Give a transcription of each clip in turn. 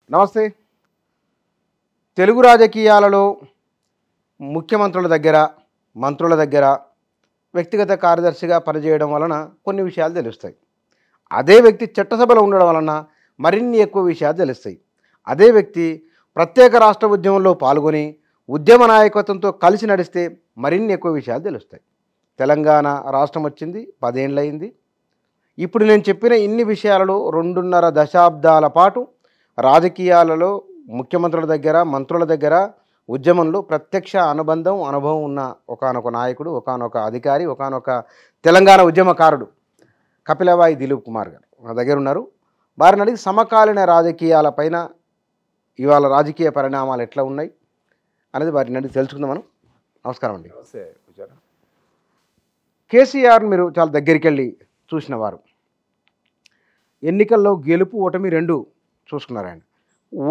నమస్తే. తెలుగు రాజకీయాలలో ముఖ్యమంత్రుల దగ్గర, మంత్రుల దగ్గర వ్యక్తిగత కార్యదర్శిగా పనిచేయడం వలన కొన్ని విషయాలు తెలుస్తాయి. అదే వ్యక్తి చట్టసభలో ఉండడం వలన మరిన్ని ఎక్కువ విషయాలు తెలుస్తాయి. అదే వ్యక్తి ప్రత్యేక రాష్ట్ర ఉద్యమంలో పాల్గొని ఉద్యమ నాయకత్వంతో కలిసి నడిస్తే మరిన్ని ఎక్కువ విషయాలు తెలుస్తాయి. తెలంగాణ రాష్ట్రం వచ్చింది 10 ఏళ్ళయింది. ఇప్పుడు నేను చెప్పిన ఇన్ని విషయాలలో 2.5 దశాబ్దాల పాటు రాజకీయాలలో ముఖ్యమంత్రుల దగ్గర, మంత్రుల దగ్గర ఉద్యమంలో ప్రత్యక్ష అనుభవం ఉన్న ఒకానొక నాయకుడు, ఒకానొక అధికారి, ఒకానొక తెలంగాణ ఉద్యమకారుడు కపిలవాయి దిలీప్ కుమార్ గారు నా దగ్గర ఉన్నారు. వారిని అడిగి సమకాలీన రాజకీయాలపైన ఇవాళ రాజకీయ పరిణామాలు ఎట్లా ఉన్నాయి అనేది వారిని అడిగి తెలుసుకుందాం మనం. నమస్కారం అండి. కేసీఆర్ మీరు చాలా దగ్గరికి వెళ్ళి చూసిన వారు. ఎన్నికల్లో గెలుపు ఓటమి 2 చూసుకున్నారు. ఆయన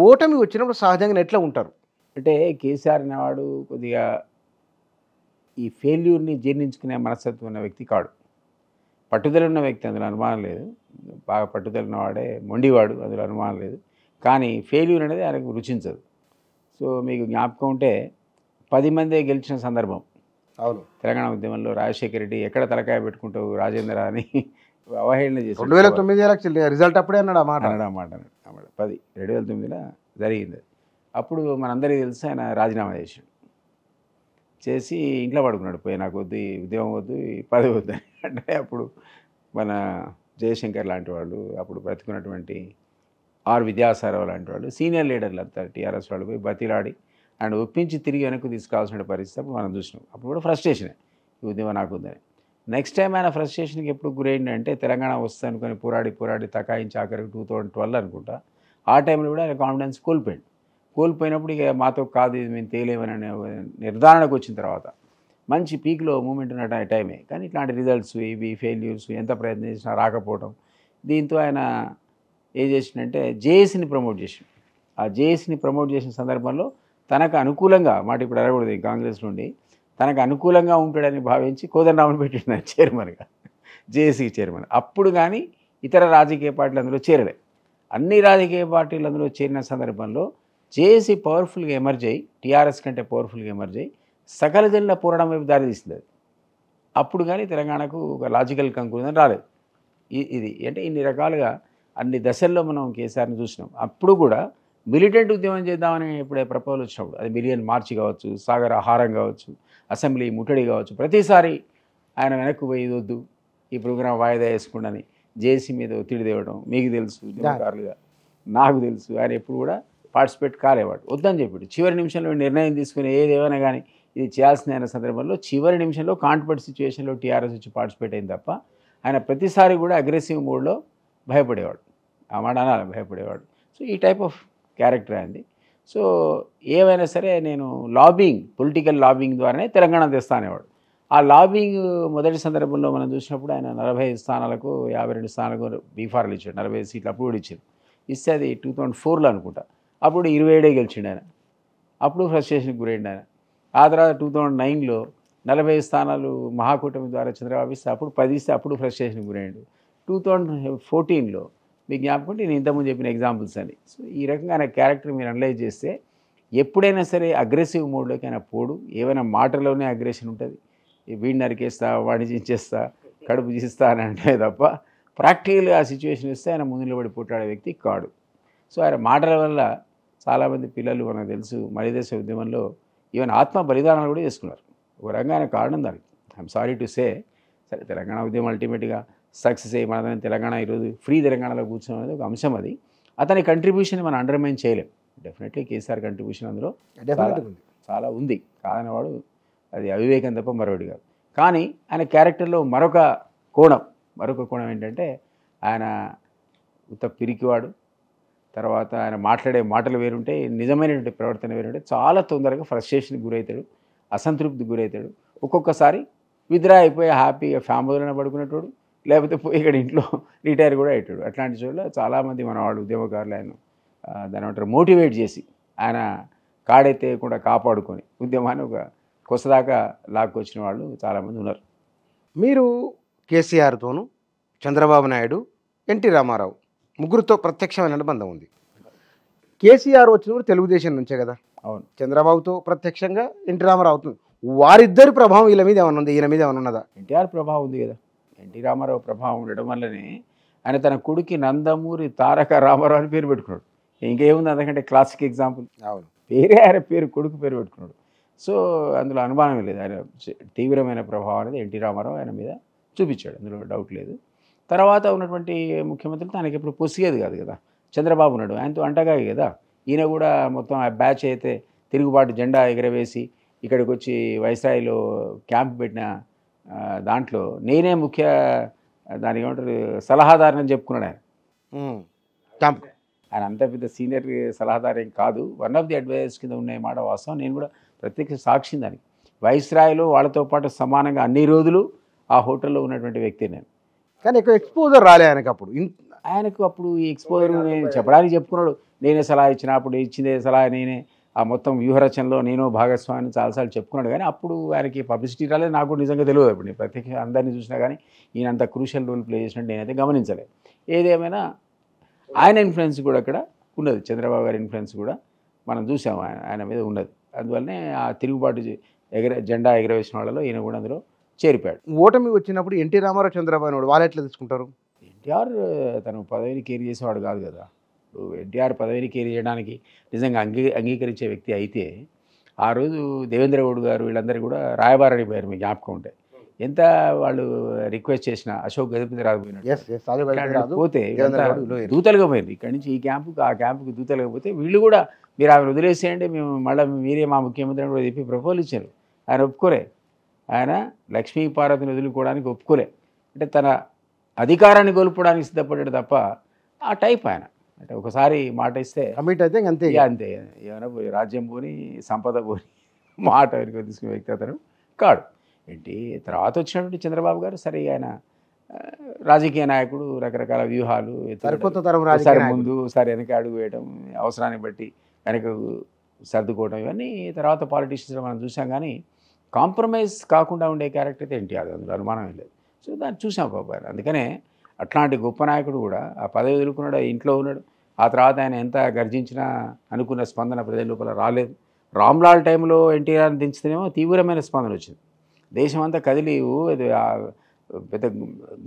ఓటమి వచ్చినప్పుడు సహజంగా ఎట్లా ఉంటారు? అంటే కేసీఆర్ అనేవాడు కొద్దిగా ఈ ఫెయిల్యూర్ని జీర్ణించుకునే మనస్తత్వం ఉన్న వ్యక్తి కాడు. పట్టుదల ఉన్న వ్యక్తి, అందులో అనుమానం లేదు. బాగా పట్టుదల ఉన్నవాడే మొండివాడు, అందులో అనుమానం లేదు. కానీ ఫెయిల్యూర్ అనేది ఆయనకు రుచించదు. సో మీకు జ్ఞాపకం ఉంటే 10 మందే గెలిచిన సందర్భం. అవును, తెలంగాణ ఉద్యమంలో రాజశేఖర రెడ్డి ఎక్కడ తలకాయ పెట్టుకుంటావు రాజేంద్ర అని అవహేళన చేసి 2009 ఎలక్షన్ రిజల్ట్ అప్పుడే అన్నాడు. ఆ మాట 2009లో జరిగింది. అప్పుడు మనందరికీ తెలిసి ఆయన రాజీనామా చేసి ఇంట్లో పడుకున్నాడు. పోయి నాకు వద్దు, ఉద్యమం వద్దు, పదవి వద్దు అని. అంటే అప్పుడు మన జయశంకర్ లాంటి వాళ్ళు, అప్పుడు బ్రతుకున్నటువంటి విద్యాసారావు లాంటి వాళ్ళు, సీనియర్ లీడర్లు అంతా టీఆర్ఎస్ వాళ్ళు పోయి బతిలాడి అండ్ ఒప్పించి తిరిగి వెనక్కి తీసుకురావాల్సిన పరిస్థితి అప్పుడు మనం చూసినాం. అప్పుడు కూడా ఫ్రస్ట్రేషనే, ఈ ఉద్యమం నాకు ఉందని. నెక్స్ట్ టైం ఆయన ఫ్రస్ట్రేషన్కి ఎప్పుడు గురైందంటే తెలంగాణ వస్తుంది అనుకొని పోరాడి తకాయించి ఆఖరికి 2012 అనుకుంటా. ఆ టైంలో కూడా ఆయన కాన్ఫిడెన్స్ కోల్పోయినప్పుడు ఇక మాతో కాదు, ఇది మేము తేలేమని నిర్ధారణకు వచ్చిన తర్వాత మంచి పీక్లో మూమెంట్ ఉన్న టైమే. కానీ ఇట్లాంటి రిజల్ట్స్, ఇవి ఫెయిల్యూర్స్, ఎంత ప్రయత్నం చేసినా రాకపోవడం, దీంతో ఆయన ఏం చేసిందంటే జేఏసీని ప్రమోట్ చేసిండు. ఆ జేఏసీని ప్రమోట్ చేసిన సందర్భంలో తనకు అనుకూలంగా, మాట ఇప్పుడు అడగకూడదు కాంగ్రెస్ నుండి, తనకు అనుకూలంగా ఉంటాడని భావించి కోదండరామన్ పెట్టిండు చైర్మన్గా, జేఏసీ చైర్మన్. అప్పుడు కానీ ఇతర రాజకీయ పార్టీలు అందులో చేరలే. అన్ని రాజకీయ పార్టీలు అందులో చేరిన సందర్భంలో జేఏసీ పవర్ఫుల్గా ఎమర్జ్ అయ్యి, టీఆర్ఎస్ కంటే పవర్ఫుల్గా ఎమర్జ్ అయ్యి సకల జనుల పోరాటం వైపు దారితీస్తుంది అది. అప్పుడు కానీ తెలంగాణకు ఒక లాజికల్ కంక్లూజన్ రాలేదు. ఇది అంటే ఇన్ని రకాలుగా అన్ని దశల్లో మనం కేసీఆర్ని చూసినాం. అప్పుడు కూడా మిలిటెంట్ ఉద్యమం చేద్దామని ఎప్పుడే ప్రపోజల్ వచ్చినప్పుడు, అది మిలియన్ మార్చి కావచ్చు, సాగర్ ఆహారం కావచ్చు, అసెంబ్లీ ముట్టడి కావచ్చు, ప్రతిసారి ఆయన వెనక్కి పోయి వద్దు, ఈ ప్రోగ్రాం వాయిదా వేసుకుండని జేఏసీ మీద ఒత్తిడి తేవడం మీకు తెలుసు, ఉద్యమకారులుగా నాకు తెలుసు. ఆయన ఎప్పుడు కూడా పార్టిసిపేట్ కాలేవాడు, వద్దని చెప్పాడు. చివరి నిమిషంలో నిర్ణయం తీసుకుని ఏదేమైనా కానీ ఇది చేయాల్సిన సందర్భంలో చివరి నిమిషంలో కాంట్రవర్ట్ సిచ్యువేషన్లో టీఆర్ఎస్ వచ్చి పార్టిసిపేట్ అయింది తప్ప ఆయన ప్రతిసారి కూడా అగ్రెసివ్ మోడ్లో భయపడేవాడు. ఆ మాట అనాలి, భయపడేవాడు. సో ఈ టైప్ ఆఫ్ క్యారెక్టర్ అయింది. సో ఏమైనా సరే నేను పొలిటికల్ లాబింగ్ ద్వారానే తెలంగాణ తెస్తా అనేవాడు. ఆ లాబింగ్ మొదటి సందర్భంలో మనం చూసినప్పుడు ఆయన 45 స్థానాలకు 52 స్థానాలకు బీఫార్లు ఇచ్చాడు. 45 సీట్లు అప్పుడు కూడా ఇచ్చాడు. ఇస్తే అది 2004లో అనుకుంటా. అప్పుడు 27 గెలిచిండు ఆయన. అప్పుడు ఫ్రస్ట్రేషన్కి గురైండు ఆయన. ఆ తర్వాత 2009లో 45 స్థానాలు మహాకూటమి ద్వారా చంద్రబాబు ఇస్తే అప్పుడు 10 ఇస్తే అప్పుడు ఫ్రస్ట్రేషన్కి గురైండు. 2014లో మీకు జ్ఞాపకం, నేను ఇంతకుముందు చెప్పిన ఎగ్జాంపుల్స్ అని. సో ఈ రకంగా ఆయన క్యారెక్టర్ మీరు అనలైజ్ చేస్తే ఎప్పుడైనా సరే అగ్రెసివ్ మోడ్లోకి ఆయన పోడు. ఏమైనా మాటలోనే అగ్రెషన్ ఉంటుంది. వీడిని నరికేస్తా, వాడిని చించేస్తా, కడుపు చీస్తా అని అంటే తప్ప ప్రాక్టికల్గా ఆ సిచ్యువేషన్ ఇస్తే ఆయన ముందు నిలబడి పోట్లాడే వ్యక్తి కాడు. సో ఆయన మాటల వల్ల చాలామంది పిల్లలు మనకు తెలుసు మలిదశ ఉద్యమంలో ఈవెన్ ఆత్మ బలిదానాలు కూడా చేసుకున్నారు. ఒక రకంగా ఆయన కారణం దానికి. I'm sorry to say. సరే, తెలంగాణ ఉద్యమం అల్టిమేట్గా సక్సెస్ అయ్యి మనదని తెలంగాణ ఈరోజు ఫ్రీ తెలంగాణలో కూర్చోడం అనేది ఒక అంశం. అది అతని కంట్రిబ్యూషన్ మనం అండర్మైన్ చేయలేం. డెఫినెట్లీ కేసీఆర్ కంట్రిబ్యూషన్ అందులో చాలా ఉంది, కాదనేవాడు, అది అవివేకం తప్ప మరొకటి కాదు. కానీ ఆయన క్యారెక్టర్లో మరొక కోణం ఏంటంటే ఆయన ఉత్త పిరికివాడు. తర్వాత ఆయన మాట్లాడే మాటలు వేరుంటాయి, నిజమైనటువంటి ప్రవర్తన వేరుంటే చాలా తొందరగా ఫ్రస్ట్రేషన్కి గురవుతాడు, అసంతృప్తికి గురవుతాడు. ఒక్కొక్కసారి విత్డ్రా అయిపోయి హ్యాపీగా ఫ్యామిలీలోనే పడుకునేటోడు, లేకపోతే పోయి ఇక్కడ ఇంట్లో రిటైర్ కూడా అయ్యాడు. అట్లాంటి చోట్ల చాలామంది మన వాళ్ళు ఉద్యమకారులు ఆయన దాని ఏమంటారు మోటివేట్ చేసి ఆయన కాడెత్తేయకుండా కాపాడుకొని ఉద్యమాన్ని ఒక కొసదాకా లాక్కొచ్చిన వాళ్ళు చాలామంది ఉన్నారు. మీరు కేసీఆర్తోనూ, చంద్రబాబు నాయుడు, ఎన్టీ రామారావు ముగ్గురితో ప్రత్యక్షమైన బంధం ఉంది. కేసీఆర్ వచ్చిన కూడా తెలుగుదేశం నుంచే కదా, అవును. చంద్రబాబుతో ప్రత్యక్షంగా ఎన్టీ రామారావు, వారిద్దరి ప్రభావం వీళ్ళ మీద ఏమన్నా ఉంది, ఈయన మీద ఏమన్నా ఉన్నదా? ఎన్టీఆర్ ప్రభావం ఉంది కదా. ఎన్టీ రామారావు ప్రభావం ఉండడం వల్లనే ఆయన తన కొడుకి నందమూరి తారక రామారావు అని పేరు పెట్టుకున్నాడు. ఇంకేముంది అందుకంటే క్లాసిక్ ఎగ్జాంపుల్. అవును, పేరే ఆయన పేరు, కొడుకు పేరు పెట్టుకున్నాడు. సో అందులో అనుమానం లేదు. ఆయన తీవ్రమైన ప్రభావం అనేది ఎన్టీ రామారావు ఆయన మీద చూపించాడు, అందులో డౌట్ లేదు. తర్వాత ఉన్నటువంటి ముఖ్యమంత్రులు తనకి ఎప్పుడు పొసిగేది కాదు కదా. చంద్రబాబు నాయుడు ఆయనతో అంటగాయి కదా. ఈయన కూడా మొత్తం ఆ బ్యాచ్ అయితే తిరుగుబాటు జెండా ఎగరవేసి ఇక్కడికి వచ్చి వైస్రాయిలో క్యాంప్ పెట్టిన దాంట్లో నేనే ముఖ్య దానికి ఏమంటారు సలహాదారుని చెప్పుకున్నాడు ఆయన. క్యాంప్ ఆయన అంత పెద్ద సీనియర్ సలహాదారు ఏం కాదు, వన్ ఆఫ్ ది అడ్వైజర్స్ కింద ఉన్న మాట వాస్తవం. నేను కూడా ప్రత్యక్ష సాక్షి దానికి. వైస్రాయిలో వాళ్ళతో పాటు సమానంగా అన్ని రోజులు ఆ హోటల్లో ఉన్నటువంటి వ్యక్తి నేను. కానీ ఎక్కువ ఎక్స్పోజర్ రాలే ఆయనకు అప్పుడు. ఆయనకు అప్పుడు ఈ ఎక్స్పోజర్ నేను చెప్పడానికి చెప్పుకున్నాడు. నేనే సలహా ఇచ్చిన, అప్పుడు ఇచ్చిందే సలహా నేనే, ఆ మొత్తం వ్యూహరచనలో నేను భాగస్వామిని చాలాసార్లు చెప్పుకున్నాడు. కానీ అప్పుడు ఆయనకి పబ్లిసిటీ రాలేదు. నాకు కూడా నిజంగా తెలియదు. అప్పుడు నేను ప్రత్యేక అందరినీ చూసినా కానీ ఈయన అంత క్రూషియల్ రోల్ ప్లే చేసినట్టు నేనైతే గమనించలేదు. ఏదేమైనా ఆయన ఇన్ఫ్లుయెన్స్ కూడా అక్కడ ఉన్నది, చంద్రబాబు గారి ఇన్ఫ్లుయెన్స్ కూడా మనం చూసాము ఆయన మీద ఉన్నది. అందువల్లనే ఆ తిరుగుబాటు జెండా ఎగరవేసిన వాళ్ళలో ఈయన కూడా అందులో చేరిపోయాడు. ఓటమి వచ్చినప్పుడు ఎన్టీ రామారావు, చంద్రబాబు నాయుడు వాళ్ళు ఎట్లా తీసుకుంటారు? ఎన్టీఆర్ తను పదవిని కేర్ చేసేవాడు కాదు కదా. ఇప్పుడు ఎన్టీఆర్ పదవిని కేర్ చేయడానికి నిజంగా అంగీకరించే వ్యక్తి అయితే ఆ రోజు దేవేంద్ర గౌడ్ గారు వీళ్ళందరూ కూడా రాయబారని పోయారు, మీకు జ్ఞాపకం ఉంటే. ఎంత వాళ్ళు రిక్వెస్ట్ చేసినా అశోక్ గజపతి రాకపోయినట్టు పోతే దూతలుగా పోయింది. ఇక్కడి నుంచి ఈ క్యాంపుకి ఆ క్యాంపుకి దూతలుగా పోతే వీళ్ళు కూడా మీరు ఆమెను వదిలేసేయండి, మేము మళ్ళీ మీరే మా ముఖ్యమంత్రి అని కూడా చెప్పి ప్రపోజల్ ఇచ్చారు. ఆయన ఒప్పుకోలే. ఆయన లక్ష్మీ పార్వతిని వదులుకోవడానికి ఒప్పుకోలే. అంటే తన అధికారాన్ని కోల్పోవడానికి సిద్ధపడ్డాడు తప్ప ఆ టైప్ ఆయన. అంటే ఒకసారి మాట ఇస్తే కమిట్ అయితే అంతే అంతే, ఏమైనా పోయి రాజ్యం పోని సంపద పోని మాట వెనుక తీసుకునే వ్యక్తి అతను కాడు. ఏంటి తర్వాత వచ్చినటువంటి చంద్రబాబు గారు సరే ఆయన రాజకీయ నాయకుడు, రకరకాల వ్యూహాలు సరే ముందు సరే వెనక అడుగు వేయడం, అవసరాన్ని బట్టి వెనక సర్దుకోవడం, ఇవన్నీ తర్వాత పాలిటిషియన్స్ మనం చూసాం. కానీ కాంప్రమైజ్ కాకుండా ఉండే క్యారెక్టర్ అయితే ఎన్టీఆర్, అందులో అనుమానం లేదు. సో దాన్ని చూసాం బాబు ఆయన. అందుకనే అట్లాంటి గొప్ప నాయకుడు కూడా ఆ పదవి వదులుకున్నాడు, ఇంట్లో ఉన్నాడు. ఆ తర్వాత ఆయన ఎంత గర్జించినా అనుకున్న స్పందన ప్రజల లోపల రాలేదు. రామ్లాల్ టైంలో ఎన్టీఆర్ని దించితేనేమో తీవ్రమైన స్పందన వచ్చింది. దేశం అంతా కదిలి పెద్ద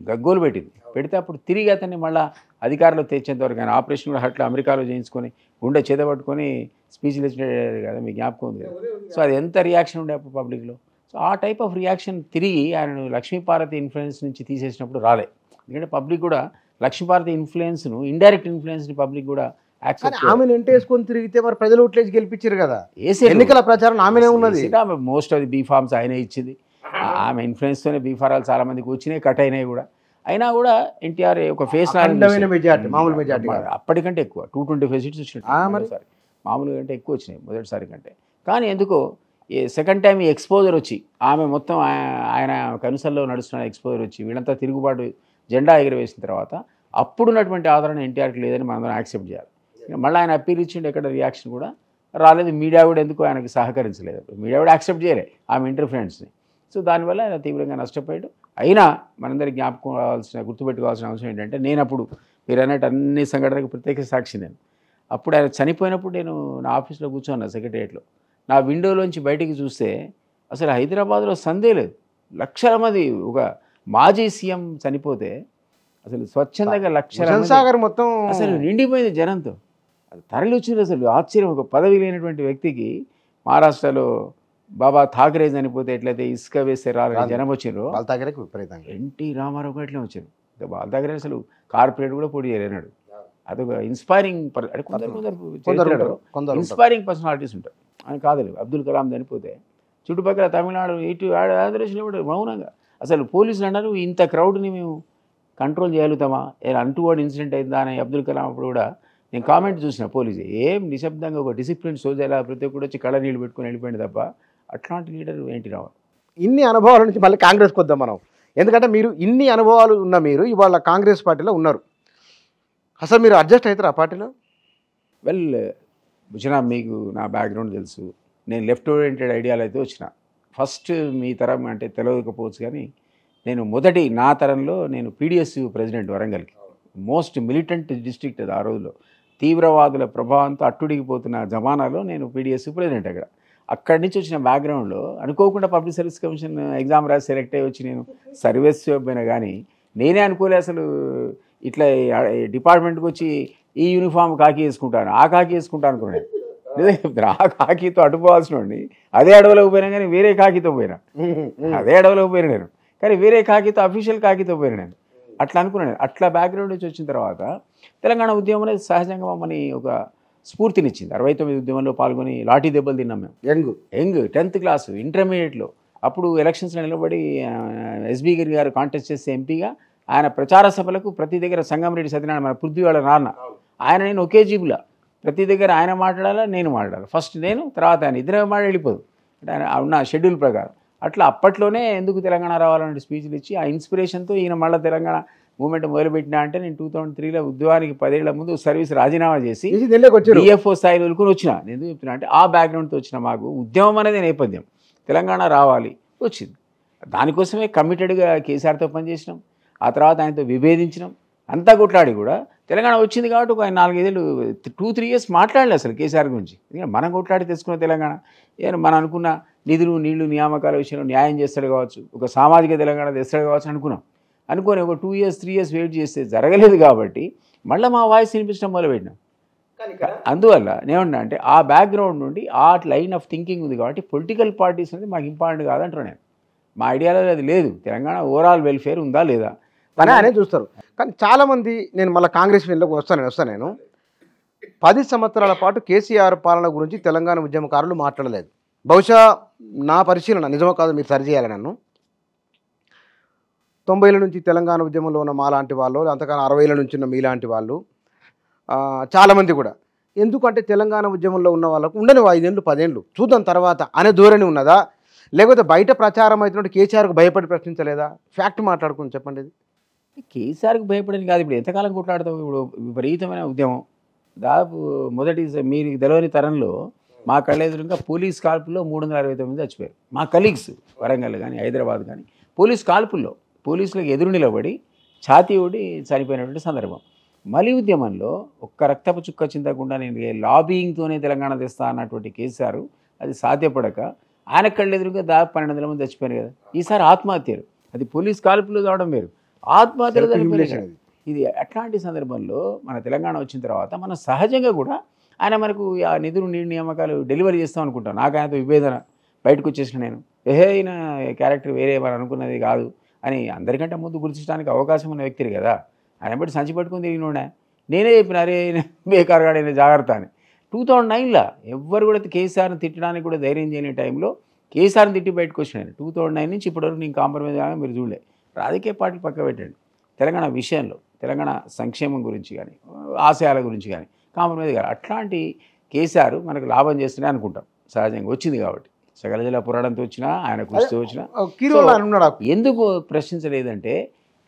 గగ్గోలు పెట్టింది. పెడితే అప్పుడు తిరిగి అతన్ని మళ్ళీ అధికారంలో తెచ్చేంతవరకు ఆయన ఆపరేషన్ కూడా అట్లా అమెరికాలో చేయించుకొని గుండె చేతపట్టుకొని స్పీచ్లు ఇచ్చినాడు కదా, మీకు జ్ఞాపకం ఉంది కదా. సో అది ఎంత రియాక్షన్ ఉండే అప్పుడు పబ్లిక్లో. సో ఆ టైప్ ఆఫ్ రియాక్షన్ తిరిగి ఆయనను లక్ష్మీపార్వతి ఇన్ఫ్లుయెన్స్ నుంచి తీసేసినప్పుడు రాలే. ఎందుకంటే పబ్లిక్ కూడా లక్ష్మీపార్వతి ఇన్ఫ్లుయెన్స్ను, ఇండైరెక్ట్ ఇన్ఫ్లుయెన్స్ని పబ్లిక్ కూడా యాక్సెప్ట్. ఆమెను ఎంటేసుకొని తిరిగితే మరి ప్రజలు ఓట్లేసి గెలిపించారు కదా, ఎన్నికల ప్రచారం ఆమెనే ఉన్నది. Most of the B forms ఆయనే ఇచ్చింది. ఆమె ఇన్ఫ్లుయెన్స్తోనే బీ ఫారాలు చాలా మందికి వచ్చినాయి, కట్ అయినాయి కూడా. అయినా కూడా ఎన్టీఆర్ ఒక ఫేస్ మెజార్టీ, మామూలు మెజార్టీ అప్పటికంటే ఎక్కువ 225 సీట్స్ వచ్చినాయి. మామూలుగా కంటే ఎక్కువ వచ్చినాయి మొదటిసారి కంటే. కానీ ఎందుకో సెకండ్ టైం ఈ ఎక్స్పోజర్ వచ్చి ఆమె మొత్తం ఆయన కనుసల్లో నడుస్తున్న ఎక్స్పోజర్ వచ్చి వీళ్ళంతా తిరుగుబాటు జెండా ఎగరవేసిన తర్వాత అప్పుడున్నటువంటి ఆదరణ ఎన్టీఆర్కి లేదని మనం యాక్సెప్ట్ చేయాలి. మళ్ళీ ఆయన అప్పీల్ ఇచ్చిండు, ఎక్కడ రియాక్షన్ కూడా రాలేదు. మీడియా కూడా ఎందుకు ఆయనకు సహకరించలేదు, మీడియా కూడా యాక్సెప్ట్ చేయలే ఆమె ఇంటర్ఫరెన్స్ని. సో దానివల్ల ఆయన తీవ్రంగా నష్టపోయాడు. అయినా మనందరికీ గుర్తుపెట్టుకోవాల్సిన అవసరం ఏంటంటే, నేను అప్పుడు మీరు అన్నట్టు అన్ని సంఘటనలకు ప్రత్యేక సాక్షి. నేను అప్పుడు ఆయన చనిపోయినప్పుడు నేను నా ఆఫీస్లో కూర్చోన్నా సెక్రటరియట్లో. నా విండోలోంచి బయటికి చూస్తే అసలు హైదరాబాద్లో సందే లేదు. లక్షల మంది, ఒక మాజీ సీఎం చనిపోతే అసలు స్వచ్ఛందంగా లక్షల మొత్తం అసలు నిండిపోయింది జనంతో. అది తరలి వచ్చింది. అసలు ఆశ్చర్యం, ఒక పదవి లేనటువంటి వ్యక్తికి మహారాష్ట్రలో బాబా ఠాకరే చనిపోతే ఎట్లయితే ఇసుక వేస్తే రాలని జనం వచ్చిండ్రో, ఎన్టీ రామారావు కూడా ఎట్లా వచ్చారు. బాల్ ఠాకరే అసలు కార్పొరేట్ కూడా పోటీ చేయలేనాడు. అదొక ఇన్స్పైరింగ్ ఇన్స్పైరింగ్ పర్సనాలిటీస్ ఉంటాయి. అని కాదు అబ్దుల్ కలాం చనిపోతే చుట్టుపక్కల తమిళనాడు ఇటు ఆంధ్రప్రదేశ్లో కూడా మౌనంగా అసలు పోలీసులు అన్నారు, ఇంత క్రౌడ్ని మేము కంట్రోల్ చేయగలుగుతామా, అంటువర్డ్ ఇన్సిడెంట్ అయిందా అని అబ్దుల్ కలాం అప్పుడు కూడా నేను కామెంట్ చూసిన. పోలీసు ఏం నిశ్శబ్దంగా ఒక డిసిప్లిన్ సోజాలా ప్రతి ఒక్కరు వచ్చి కళ్ళ నీళ్ళు పెట్టుకుని వెళ్ళిపోయింది తప్ప అట్లాంటి లీడర్ ఏంటి రావాలి. ఇన్ని అనుభవాల నుంచి మళ్ళీ కాంగ్రెస్కి వద్దాం మనం. ఎందుకంటే మీరు ఇన్ని అనుభవాలు ఉన్న మీరు ఇవాళ కాంగ్రెస్ పార్టీలో ఉన్నారు. అసలు మీరు అడ్జస్ట్ అవుతారు ఆ పార్టీలో? వెల్ భుజన, మీకు నా బ్యాక్గ్రౌండ్ తెలుసు. నేను లెఫ్ట్ ఓరియంటెడ్ ఐడియాలు అయితే వచ్చిన. ఫస్ట్ మీ తరం అంటే తెలియకపోవచ్చు, కానీ నేను నా తరంలో నేను పీడిఎస్ ప్రెసిడెంట్ వరంగల్కి. మోస్ట్ మిలిటెంట్ డిస్ట్రిక్ట్ అది ఆ రోజుల్లో. తీవ్రవాదుల ప్రభావంతో అట్టుడిగిపోతున్న జమానాలో నేను పీడిఎస్ ప్రెసిడెంట్ అక్కడ. అక్కడి నుంచి వచ్చిన బ్యాక్గ్రౌండ్లో అనుకోకుండా పబ్లిక్ సర్వీస్ కమిషన్ ఎగ్జామ్ రాసి సెలెక్ట్ అయ్యి వచ్చి నేను సర్వీస్ అయిపోయినా కానీ నేనే అనుకోలే అసలు ఇట్లా డిపార్ట్మెంట్కి వచ్చి ఈ యూనిఫామ్ కాకి వేసుకుంటాను, ఆ కాకి వేసుకుంటాను అనుకున్నాను. నిజంగా చెప్తాను, ఆ కాకితో అడ్డుపోవాల్సిన వాడిని అదే అడవిలోకి పోయినా కానీ వేరే కాకితో పోయినా, అదే అడవిలోకి పోయినా నేను, కానీ వేరే కాకితో అఫీషియల్ కాకితో పోయినా నేను. అట్లా అనుకున్నాను. అట్లా బ్యాక్గ్రౌండ్ నుంచి వచ్చిన తర్వాత తెలంగాణ ఉద్యమం అనేది సహజంగా మమ్మల్ని ఒక స్ఫూర్తినిచ్చింది. 69 ఉద్యమంలో పాల్గొని లాఠీ దెబ్బలు తిన్నాం మేము. యంగ్ 10th క్లాస్ ఇంటర్మీడియట్లో. అప్పుడు ఎలక్షన్స్లో నిలబడి ఎస్బీ గిరి గారు కాంటెస్ట్ చేసే ఎంపీగా ఆయన ప్రచార సభలకు ప్రతి దగ్గర సంగమరెడ్డి సత్యనారాయణ మన పృథ్వీవాళ్ళ నాన్న ఆయన నేను ఒకే జీబులా ప్రతి దగ్గర ఆయన మాట్లాడాలా నేను మాట్లాడాలి. ఫస్ట్ నేను, తర్వాత ఆయన, ఇద్దరే మాట వెళ్ళిపోదు అంటే ఆయన ఉన్న షెడ్యూల్ ప్రకారం. అట్లా అప్పట్లోనే ఎందుకు తెలంగాణ రావాలనే స్పీచ్లు ఇచ్చి ఆ ఇన్స్పిరేషన్తో ఈయన మళ్ళీ తెలంగాణ మూమెంట్ మొదలుపెట్టినా అంటే నేను 2003లో ఉద్యోగానికి 10 ఏళ్ల ముందు సర్వీస్ రాజీనామా చేసి డిఎఫ్ఓ స్థాయిలో వెళ్ళుకొని వచ్చిన. నేను ఎందుకు చెప్తున్నా అంటే ఆ బ్యాక్గ్రౌండ్తో వచ్చిన మాకు ఉద్యమం అనేది నేపథ్యం, తెలంగాణ రావాలి వచ్చింది. దానికోసమే కమిటెడ్గా కేసీఆర్తో పనిచేసినాం. ఆ తర్వాత ఆయనతో విభేదించినాం, అంతా కొట్లాడి కూడా తెలంగాణ వచ్చింది కాబట్టి ఒక 4-5 ఏళ్ళు 2-3 years మాట్లాడలేదు అసలు కేసీఆర్ గురించి. ఎందుకంటే మనం కొట్లాడి తెచ్చుకున్న తెలంగాణ మనం అనుకున్న నిధులు నీళ్లు నియామకాల విషయంలో న్యాయం చేస్తాడు కావచ్చు, ఒక సామాజిక తెలంగాణ తెస్తాడు కావచ్చు అనుకున్నాం. అనుకొని ఒక 2 years 3 years వెయిట్ చేస్తే జరగలేదు కాబట్టి మళ్ళీ మా వాయిస్ వినిపించడం మొదలుపెట్టినాం. అందువల్ల నేనున్నా అంటే ఆ బ్యాక్గ్రౌండ్ నుండి ఆ లైన్ ఆఫ్ థింకింగ్ ఉంది కాబట్టి పొలిటికల్ పార్టీస్ అనేది మాకు ఇంపార్టెంట్ కాదంటారు. నేను మా ఐడియాలో అది లేదు. తెలంగాణ ఓవరాల్ వెల్ఫేర్ ఉందా లేదా అని అనే చూస్తారు. కానీ చాలామంది నేను మళ్ళీ కాంగ్రెస్ వీళ్ళకి వస్తాను నేను 10 సంవత్సరాల పాటు కేసీఆర్ పాలన గురించి తెలంగాణ ఉద్యమకారులు మాట్లాడలేదు. బహుశా నా పరిశీలన నిజమో కాదు మీరు సరిచేయాలి నన్ను. 90ల నుంచి తెలంగాణ ఉద్యమంలో ఉన్న మాలాంటి వాళ్ళు, అంతకన్నా 60ల నుంచి ఉన్న మీలాంటి వాళ్ళు చాలామంది కూడా ఎందుకంటే తెలంగాణ ఉద్యమంలో ఉన్న వాళ్ళకు ఉండని 5 ఏళ్ళు 10 ఏళ్ళు చూద్దాం తర్వాత అనే ధోరణి ఉన్నదా, లేకపోతే బయట ప్రచారం అవుతున్నట్టు కేసీఆర్కు భయపడి ప్రశ్నించలేదా? ఫ్యాక్ట్ మాట్లాడుకుని చెప్పండి. ఇది కేసీఆర్కి భయపడేది కాదు. ఇప్పుడు ఎంతకాలం కొట్లాడతావు? ఇప్పుడు విపరీతమైన ఉద్యమం దాదాపు మొదటి మీరు తెలవని తరంలో మా కళ్ళెదురుగా పోలీస్ కాల్పుల్లో 369 చచ్చిపోయారు. మా కలీగ్స్ వరంగల్ కానీ హైదరాబాద్ కానీ పోలీస్ కాల్పుల్లో పోలీసులకు ఎదురు నిలబడి ఛాతీ ఊడి చనిపోయినటువంటి సందర్భం. మలి ఉద్యమంలో ఒక్క రక్తపు చుక్క చింతకుండా నేను లాబింగ్తోనే తెలంగాణ తెస్తా అన్నటువంటి కేసీఆర్ అది సాధ్యపడక ఆయన కళ్ళెదురుగా దాదాపు 1200 మంది చచ్చిపోయారు కదా. ఈసారి ఆత్మహత్యలు, అది పోలీస్ కాల్పులు కావడం వేరు, ఆత్మహత్యలు చనిపోయారు. ఇది అట్లాంటి సందర్భంలో మన తెలంగాణ వచ్చిన తర్వాత మనం సహజంగా కూడా ఆయన మనకు ఆ నిధులు నీటి నియామకాలు డెలివరీ చేస్తాం అనుకుంటాం. నాకు ఆయనతో విభేదన బయటకు వచ్చేసిన నేను అయిన క్యారెక్టర్ వేరే వారు అనుకున్నది కాదు అని అందరికంటే ముందు గుర్తించడానికి అవకాశం ఉన్న వ్యక్తి కదా. ఆయన బట్టి సంచి పట్టుకుని తిరిగినోడా నేనే చెప్పిన అరే బేకారుగాడైన జాగ్రత్త అని. 2009లో ఎవ్వరు కూడా కేసీఆర్ని తిట్టడానికి కూడా ధైర్యం చేయని టైంలో కేసీఆర్ని తిట్టి బయటకు వచ్చినాను. 2009 నుంచి ఇప్పటివరకు నేను కాంప్రమైజ్ కానీ మీరు చూడలే. రాజకీయ పార్టీలు పక్క పెట్టండి, తెలంగాణ విషయంలో తెలంగాణ సంక్షేమం గురించి కానీ ఆశయాల గురించి కానీ కాంప్రమైజ్ కాదు. అట్లాంటి కేసీఆర్ మనకు లాభం చేస్తూనే అనుకుంటాం సహజంగా వచ్చింది కాబట్టి. సకల జిల్లా పురాణంతో వచ్చినా ఆయన కృషితో వచ్చినా ఎందుకు ప్రశ్నించలేదంటే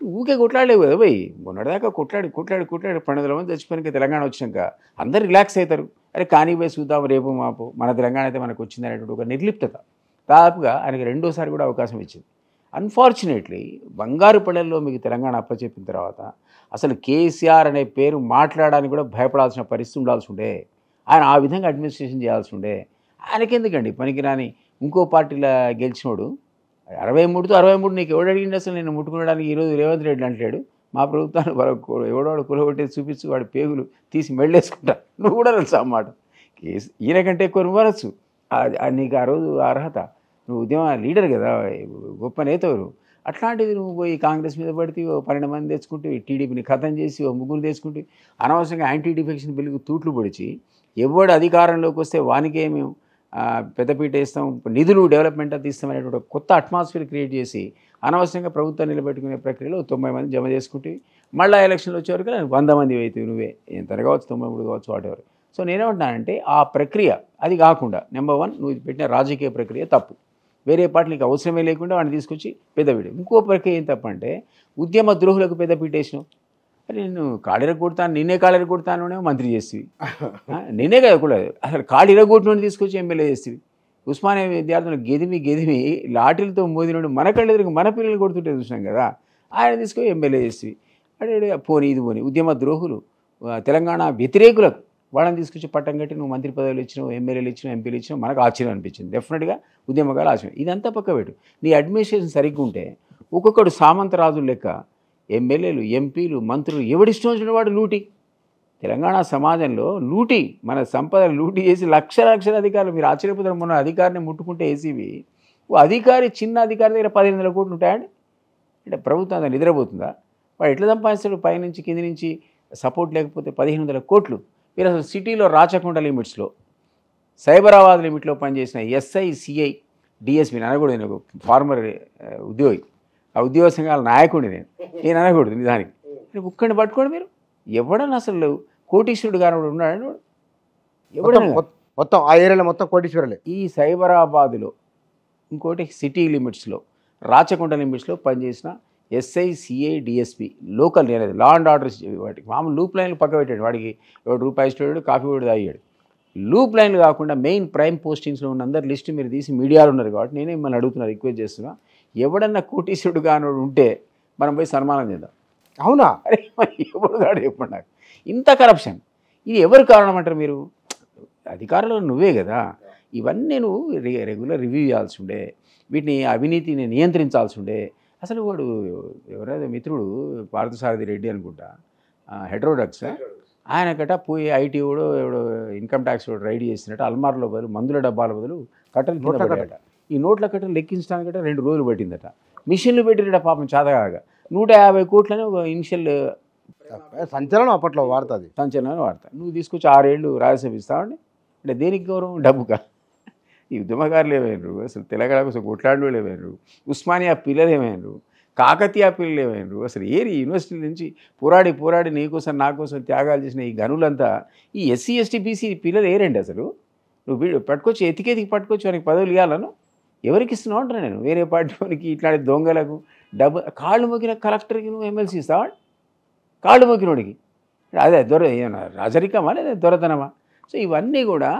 ఊకే కొట్లాడలేవు కదా పోయి. మొన్నటిదాకా కొట్లాడి 1200 మంది చచ్చిపోయినాక తెలంగాణ వచ్చినాక అందరు రిలాక్స్ అవుతారు. అరే కానీ పోయి చూద్దాం రేపు మాపు మన తెలంగాణ అయితే మనకు వచ్చింది అనేటువంటి ఒక నిర్లిప్తత దాదాపుగా ఆయనకి రెండోసారి కూడా అవకాశం ఇచ్చింది. అన్ఫార్చునేట్లీ బంగారు పల్లెల్లో మీకు తెలంగాణ అప్పచెప్పిన తర్వాత అసలు కేసీఆర్ అనే పేరు మాట్లాడడానికి కూడా భయపడాల్సిన పరిస్థితి ఉండాల్సి ఉండే. ఆయన ఆ విధంగా అడ్మినిస్ట్రేషన్ చేయాల్సి ఉండే. ఆయనకెందుకండి పనికిరాని ఇంకో పార్టీలో గెలిచినోడు 63 నీకు ఎవడు అడిగింది అసలు నేను ముట్టుకునడానికి? ఈరోజు రేవంత్ రెడ్డి అంటాడు మా ప్రభుత్వాన్ని ఎవడోడు కులగొట్టేసి చూపించు వాడి పేగులు తీసి మెళ్ళేసుకుంటా. నువ్వు కూడా తెలుసు అన్నమాట. కేసు ఈయన కంటే ఎక్కువ నువ్వు అనొచ్చు. నీకు ఆ రోజు అర్హత, నువ్వు ఉద్యమ లీడర్ కదా, గొప్ప నేతలు. అట్లాంటిది నువ్వు పోయి కాంగ్రెస్ మీద పడితే 12 మంది తెచ్చుకుంటే టీడీపీని ఖతం చేసి 3 తెచ్చుకుంటే అనవసరంగా యాంటీ డిఫెక్షన్ బిల్లుకు తూట్లు పొడిచి ఎవడు అధికారంలోకి వస్తే వానికే మేము పెద్దపీట ఇస్తాం, నిధులు డెవలప్మెంట్ అది ఇస్తామనేటువంటి కొత్త అట్మాస్ఫియర్ క్రియేట్ చేసి అనవసరంగా ప్రభుత్వం నిలబెట్టుకునే ప్రక్రియలో 90 మంది జమ చేసుకుంటే మళ్ళీ ఎలక్షన్లు వచ్చేవరకు 100 మంది అవుతాయి. నువ్వే ఎంత కావచ్చు 93 కావచ్చు వాటెవర్. సో నేనేమంటున్నానంటే ఆ ప్రక్రియ అది కాకుండా నెంబర్ 1 నువ్వు పెట్టిన రాజకీయ ప్రక్రియ తప్పు. వేరే పార్టీలకు అవసరమే లేకుండా వాడిని తీసుకొచ్చి పెద్దపీట. ఇంకో ప్రక్రియ ఏం తప్పంటే ఉద్యమ ద్రోహులకు పెద్దపీట వేసినావు. నేను కాళీర కొడతాను, నిన్నే కాళీర కొడతాను మంత్రి చేస్తేవి, నిన్నే కదా కూడా అసలు కాళీర కొట్టినోడిని తీసుకొచ్చి ఎమ్మెల్యే చేస్తేవి. ఉస్మానియా విద్యార్థులు గెదిమి లాఠీలతో మోదినోడు మన కళ్ళెదురుగా మన పిల్లలు కొడుతుంటే చూసినాం కదా, ఆయన తీసుకొని ఎమ్మెల్యే చేస్తేవి. అంటే పోనీ ఇది పోనీ ఉద్యమ ద్రోహులు తెలంగాణ వ్యతిరేకులకు వాళ్ళని తీసుకొచ్చి పట్టం కట్టి నువ్వు మంత్రి పదవులు ఇచ్చినావు, ఎమ్మెల్యేలు ఇచ్చినావు, ఎంపీలు ఇచ్చినావు, మనకు ఆశ్చర్యం అనిపించింది. డెఫినెట్గా ఉద్యమకాలు ఆశ్చర్యం. ఇదంతా పక్క పెట్టు. నీ అడ్మినిస్ట్రేషన్ సరిగ్గా ఉంటే ఒక్కొక్కడు సామంతరాజులు లెక్క ఎమ్మెల్యేలు, ఎంపీలు, మంత్రులు ఎవడిష్టం వచ్చిన వాడు లూటి. తెలంగాణ సమాజంలో లూటి, మన సంపద లూటి చేసి లక్షల అధికారులు. మీరు ఆశ్చర్యపోతారు, మొన్న అధికారిని ముట్టుకుంటే ఏసీబీ ఓ అధికారి, చిన్న అధికారి దగ్గర 15,000 కోట్లు ఉంటాయండి. అంటే ప్రభుత్వం దాన్ని నిద్రపోతుందా? వాడు ఎట్లా సంపాదిస్తాడు? పైనుంచి కింది నుంచి సపోర్ట్ లేకపోతే 15,000 కోట్లు. మీరు అసలు సిటీలో రాచకొండ లిమిట్స్లో, సైబరాబాద్ లిమిట్లో పనిచేసిన ఎస్ఐ, సిఐ, డిఎస్పీ అనకూడదు. నేను ఒక ఫార్మర్ ఉద్యోగి, ఆ ఉద్యోగ సంఘాల నాయకుడిని నేను అనకూడదు నిజానికి. ఒక్కడిని పట్టుకోండి మీరు. ఎవడన్నా అసలు కోటీశ్వరుడు గారు ఉన్నాడు? ఎవడన్నా మొత్తం ఆ ఏరియాలో మొత్తం కోటీశ్వరులే. ఈ సైబరాబాద్లో, ఇంకోటి సిటీ లిమిట్స్లో, రాచకొండ లిమిట్స్లో పనిచేసిన ఎస్ఐ, సిఐ, డిఎస్పీ లోకల్ నేనేది లా అండ్ ఆర్డర్. వాటికి మామూలు లూప్ లైన్లు పక్క పెట్టాడు. వాడికి ఎవడు రూపాయి ఇస్తాడు, కాఫీ కూడా తాగాడు. లూప్ లైన్లు కాకుండా మెయిన్ ప్రైమ్ పోస్టింగ్స్లో ఉన్న అందరి లిస్ట్ మీరు తీసి మీడియాలో ఉన్నారు కాబట్టి నేనే మిమ్మల్ని అడుగుతున్నా, రిక్వెస్ట్ చేస్తున్నా. ఎవడన్నా కోటీశ్వరుడు కానోడు ఉంటే మనం పోయి సన్మానం చేద్దాం. అవునా? అరే ఎవడు కాడు చెప్పండి నాకు. ఇంత కరప్షన్ ఇది ఎవరు కారణం అంటారు మీరు? అధికారులు నువ్వే కదా. ఇవన్నీ నువ్వు రెగ్యులర్ రివ్యూ చేయాల్సి ఉండే, వీటిని అవినీతిని నియంత్రించాల్సి ఉండే. అసలు వాడు ఎవరైతే మిత్రుడు పార్థసారథి రెడ్డి అనుకుంటా, హెట్రోడక్స్, ఆయనకట పోయి ఐటీ కూడా ఎవడో ఇన్కమ్ ట్యాక్స్ కూడా రైడ్ చేసినట్టు అల్మార్లో బదులు మందుల డబ్బాల బదులు కట్టలు కింద పడ్డాయట. ఈ నోట్ల కట్టలు లెక్కించడానికట 2 రోజులు పట్టిందట. మిషన్లు పెట్టినట పాపం చాతగాక. 150 కోట్లని ఒక ఇనిషియల్ సంచలనం అప్పట్లో వాడుతుంది. సంచలనాన్ని వాడతా. నువ్వు తీసుకొచ్చి 6 ఏళ్ళు రాజ్యసభ ఇస్తావండి అంటే దేనికి గౌరవం? డబ్బుగా. ఈ ఉద్యమకారులు ఏమైనారు? అసలు తెలంగాణ కోసం కొట్లాడు ఏమైనారు? ఉస్మానియా పిల్లలు ఏమైనారు? కాకతీయ పిల్లలు ఏమైనారు? అసలు ఏరి యూనివర్సిటీ నుంచి పోరాడి నీకోసం నా కోసం త్యాగాలు చేసిన ఈ గనులంతా ఈ ఎస్సీ, ఎస్టీ, బీసీ పిల్లలు ఏరండి. అసలు నువ్వు పట్టుకొచ్చి ఎతికేతికి పట్టుకొచ్చి వానికి పదవులు ఇవ్వాలను ఎవరికి ఇస్తున్నావు అంటున్నా నేను. వేరే పార్టీ వానికి ఇట్లాంటి దొంగలకు డబ్బు కాళ్ళు మొక్కిన కలెక్టర్కి నువ్వు ఎమ్మెల్సీ ఇస్తావా? కాళ్ళు మొక్కినోడికి అదే ఏమన్నా రాజరికమా లేదా దొరతనమా? సో ఇవన్నీ కూడా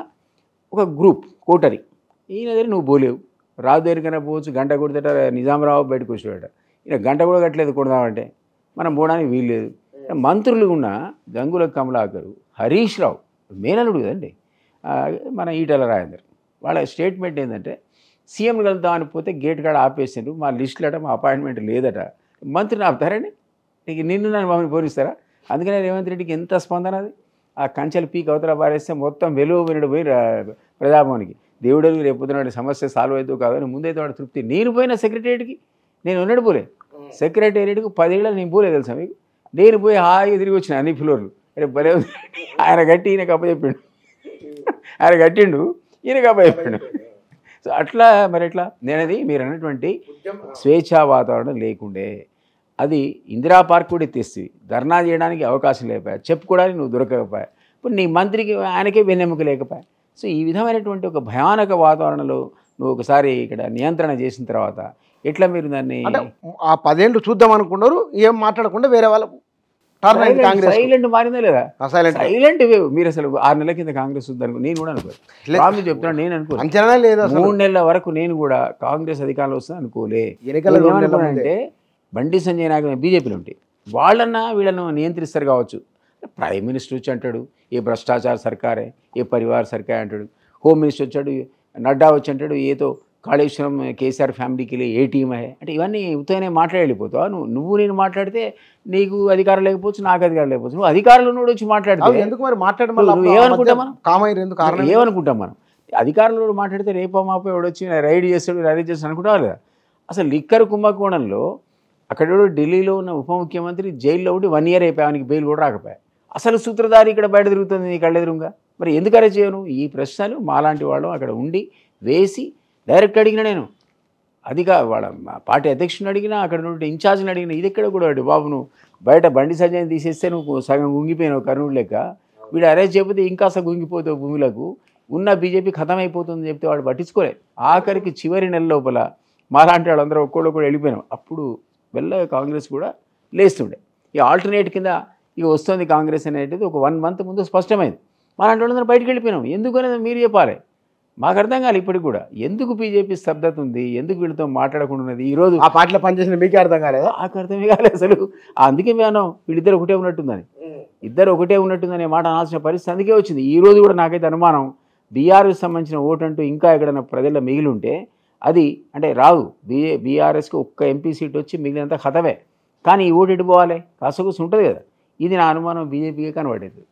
ఒక గ్రూప్ కోటరీ. ఈయన దగ్గర నువ్వు పోలేవు. రాజు దగ్గరికైనా పోవచ్చు, గంట కొడితేట నిజామరావు బయటకు వచ్చాడట. ఈయన గంట కూడా కట్టలేదు కొడదామంటే, మనం పోవడానికి వీల్లేదు. మంత్రులు ఉన్న గంగుల కమలాకరు, హరీష్ రావు మేనలుడు కదండి, మన ఈటల రాజేందర్, వాళ్ళ స్టేట్మెంట్ ఏంటంటే సీఎం కలుద్దామని పోతే గేట్ కాడ ఆపేసారు, మా లిస్టులు అట, మా అపాయింట్మెంట్ లేదట. మంత్రిని ఆపుతారండి? నీకు నిన్ను నన్ను మమ్మల్ని పోనిస్తారా? అందుకనే రేవంత్ రెడ్డికి ఎంత స్పందన అది. ఆ కంచెలు పీక్ అవతల పారేస్తే మొత్తం వెలువనుడు పోయి ప్రజాభవన్కి దేవుడు రేపు పొద్దున సమస్య సాల్వ్ అవుతూ కాదని ముందైతే వాడు తృప్తి. నేను పోయిన సెక్రటేరియట్కి నేను ఉన్నాడు పోలే. సెక్రటేరియట్కి 10 ఏళ్ళు నేను పోలే తెలుసా మీకు. నేను పోయి హాయిగా తిరిగి వచ్చిన అన్ని ఫ్లోర్లు. రేపు భలే ఆయన గట్టి ఈయనకు అప్పచెప్పాడు, ఆయన కట్టిండు ఈయనకు అప్పచెప్పాడు. సో అట్లా మరి ఎట్లా నేనది మీరు అన్నటువంటి స్వేచ్ఛా వాతావరణం లేకుండే. అది ఇందిరా పార్క్ కూడా ఎత్తేస్తే ధర్నా చేయడానికి అవకాశం లేకపోయా, చెప్పుకోవడానికి నువ్వు దొరకకపోయా, ఇప్పుడు నీ మంత్రికి ఆయనకే వెన్నెముక లేకపోయా. సో ఈ విధమైనటువంటి ఒక భయానక వాతావరణంలో నువ్వు ఒకసారి ఇక్కడ నియంత్రణ చేసిన తర్వాత ఎట్లా మీరు దాన్ని ఆ 10 ఏళ్ళు చూద్దాం అనుకున్నారు, ఏం మాట్లాడకుండా వేరే వాళ్ళకు సైలెంట్ మారిందా లేదా? సైలెంట్ మీరు అసలు 6 నెలల కింద కాంగ్రెస్ వద్దనుకో నేను కూడా అనుకోలేదు. చెప్తున్నాను, నేను అనుకో 3 నెలల వరకు నేను కూడా కాంగ్రెస్ అధికారంలో వస్తుంది అనుకోలే. అంటే బండి సంజయ్ నాయక్ బీజేపీలో ఉంటే వాళ్ళన్నా వీళ్ళను నియంత్రిస్తారు కావచ్చు. ప్రైమ్ మినిస్టర్ వచ్చి అంటాడు ఏ భ్రష్టాచార సర్కారే, ఏ పరివార్ సర్కార్ అంటాడు. హోమ్ మినిస్టర్ వచ్చాడు, నడ్డా వచ్చి అంటాడు ఏదో కాళేశ్వరం కేసీఆర్ ఫ్యామిలీకి వెళ్ళి ఏ టీం అయ్యే అంటే ఇవన్నీ ఉత్తగానే మాట్లాడలేకపోతావా? నువ్వు నేను మాట్లాడితే నీకు అధికారం లేకపోవచ్చు, నాకు అధికారం లేకపోవచ్చు. నువ్వు అధికారంలో వచ్చి మాట్లాడితే ఏమనుకుంటాం మనం? అధికారంలో మాట్లాడితే రేపో మాపో ఎవడొచ్చి రైడ్ చేస్తాడు, రైడ్ చేస్తాడు అనుకుంటా లేదా? అసలు లిక్కర్ కుంభకోణంలో అక్కడ ఢిల్లీలో ఉన్న ఉప ముఖ్యమంత్రి జైల్లో ఉండి 1 ఇయర్ అయిపోయా, ఆయనకి బెయిల్ కూడా రాకపోయా. అసలు సూత్రధారి ఇక్కడ బయట తిరుగుతుంది నీ కళ్ళెదురుగా. మరి ఎందుకు అరెస్ట్ చేయను? ఈ ప్రశ్నలు మాలాంటి వాళ్ళు అక్కడ ఉండి వేసి డైరెక్ట్ అడిగిన నేను వాళ్ళ పార్టీ అధ్యక్షుని అడిగినా, అక్కడ నుండి ఇన్ఛార్జ్ని అడిగినా, ఇది ఎక్కడ కూడా బాబు నువ్వు బయట బండి సంజయ్ తీసేస్తే నువ్వు సగం గుంగిపోయినావు కర్నూలు లెక్క, వీడు అరెస్ట్ చేయకపోతే ఇంకాస్త గుంగిపోతావు భూములకు, ఉన్న బీజేపీ ఖతం అయిపోతుందని చెప్తే వాడు పట్టించుకోలేదు. ఆఖరికి చివరి నెల లోపల మాలాంటి వాళ్ళందరూ ఒక్కోళ్ళు కూడా వెళ్ళిపోయినాం. అప్పుడు వెళ్ళ కాంగ్రెస్ కూడా లేస్తుండే. ఈ ఆల్టర్నేట్ కింద ఇక వస్తుంది కాంగ్రెస్ అనేది ఒక 1 మంత్ ముందు స్పష్టమైంది. మాలాంటి వాళ్ళందరూ బయటకు వెళ్ళిపోయినాం. ఎందుకు అనేది మీరు చెప్పాలి. మాకు అర్థం కాదు ఇప్పటికి కూడా ఎందుకు బీజేపీ స్తబ్దత ఉంది, ఎందుకు వీళ్ళతో మాట్లాడకుండా ఉన్నది. ఈరోజు ఆ పార్టీలో పనిచేసిన మీకే అర్థం కాలేదు? నాకు అర్థమే కాలేదు అసలు. అందుకే మేము వీళ్ళిద్దరు ఒకటే ఉన్నట్టుందని. ఇద్దరు ఒకటే ఉన్నట్టుందనే మాట అనాల్సిన పరిస్థితి అందుకే వచ్చింది. ఈ రోజు కూడా నాకైతే అనుమానం బీఆర్ఎస్ సంబంధించిన ఓటు అంటూ ఇంకా ఎక్కడైనా ప్రజల్లో మిగిలి ఉంటే అది అంటే రాదు. బీఆర్ఎస్కి ఒక్క ఎంపీ సీట్ వచ్చి మిగిలినంత ఖతమే. కానీ ఈ ఓటు ఎటు పోవాలి కాసకూసి ఉంటుంది కదా. ఇది నా అనుమానం బీజేపీకి కనబడేది.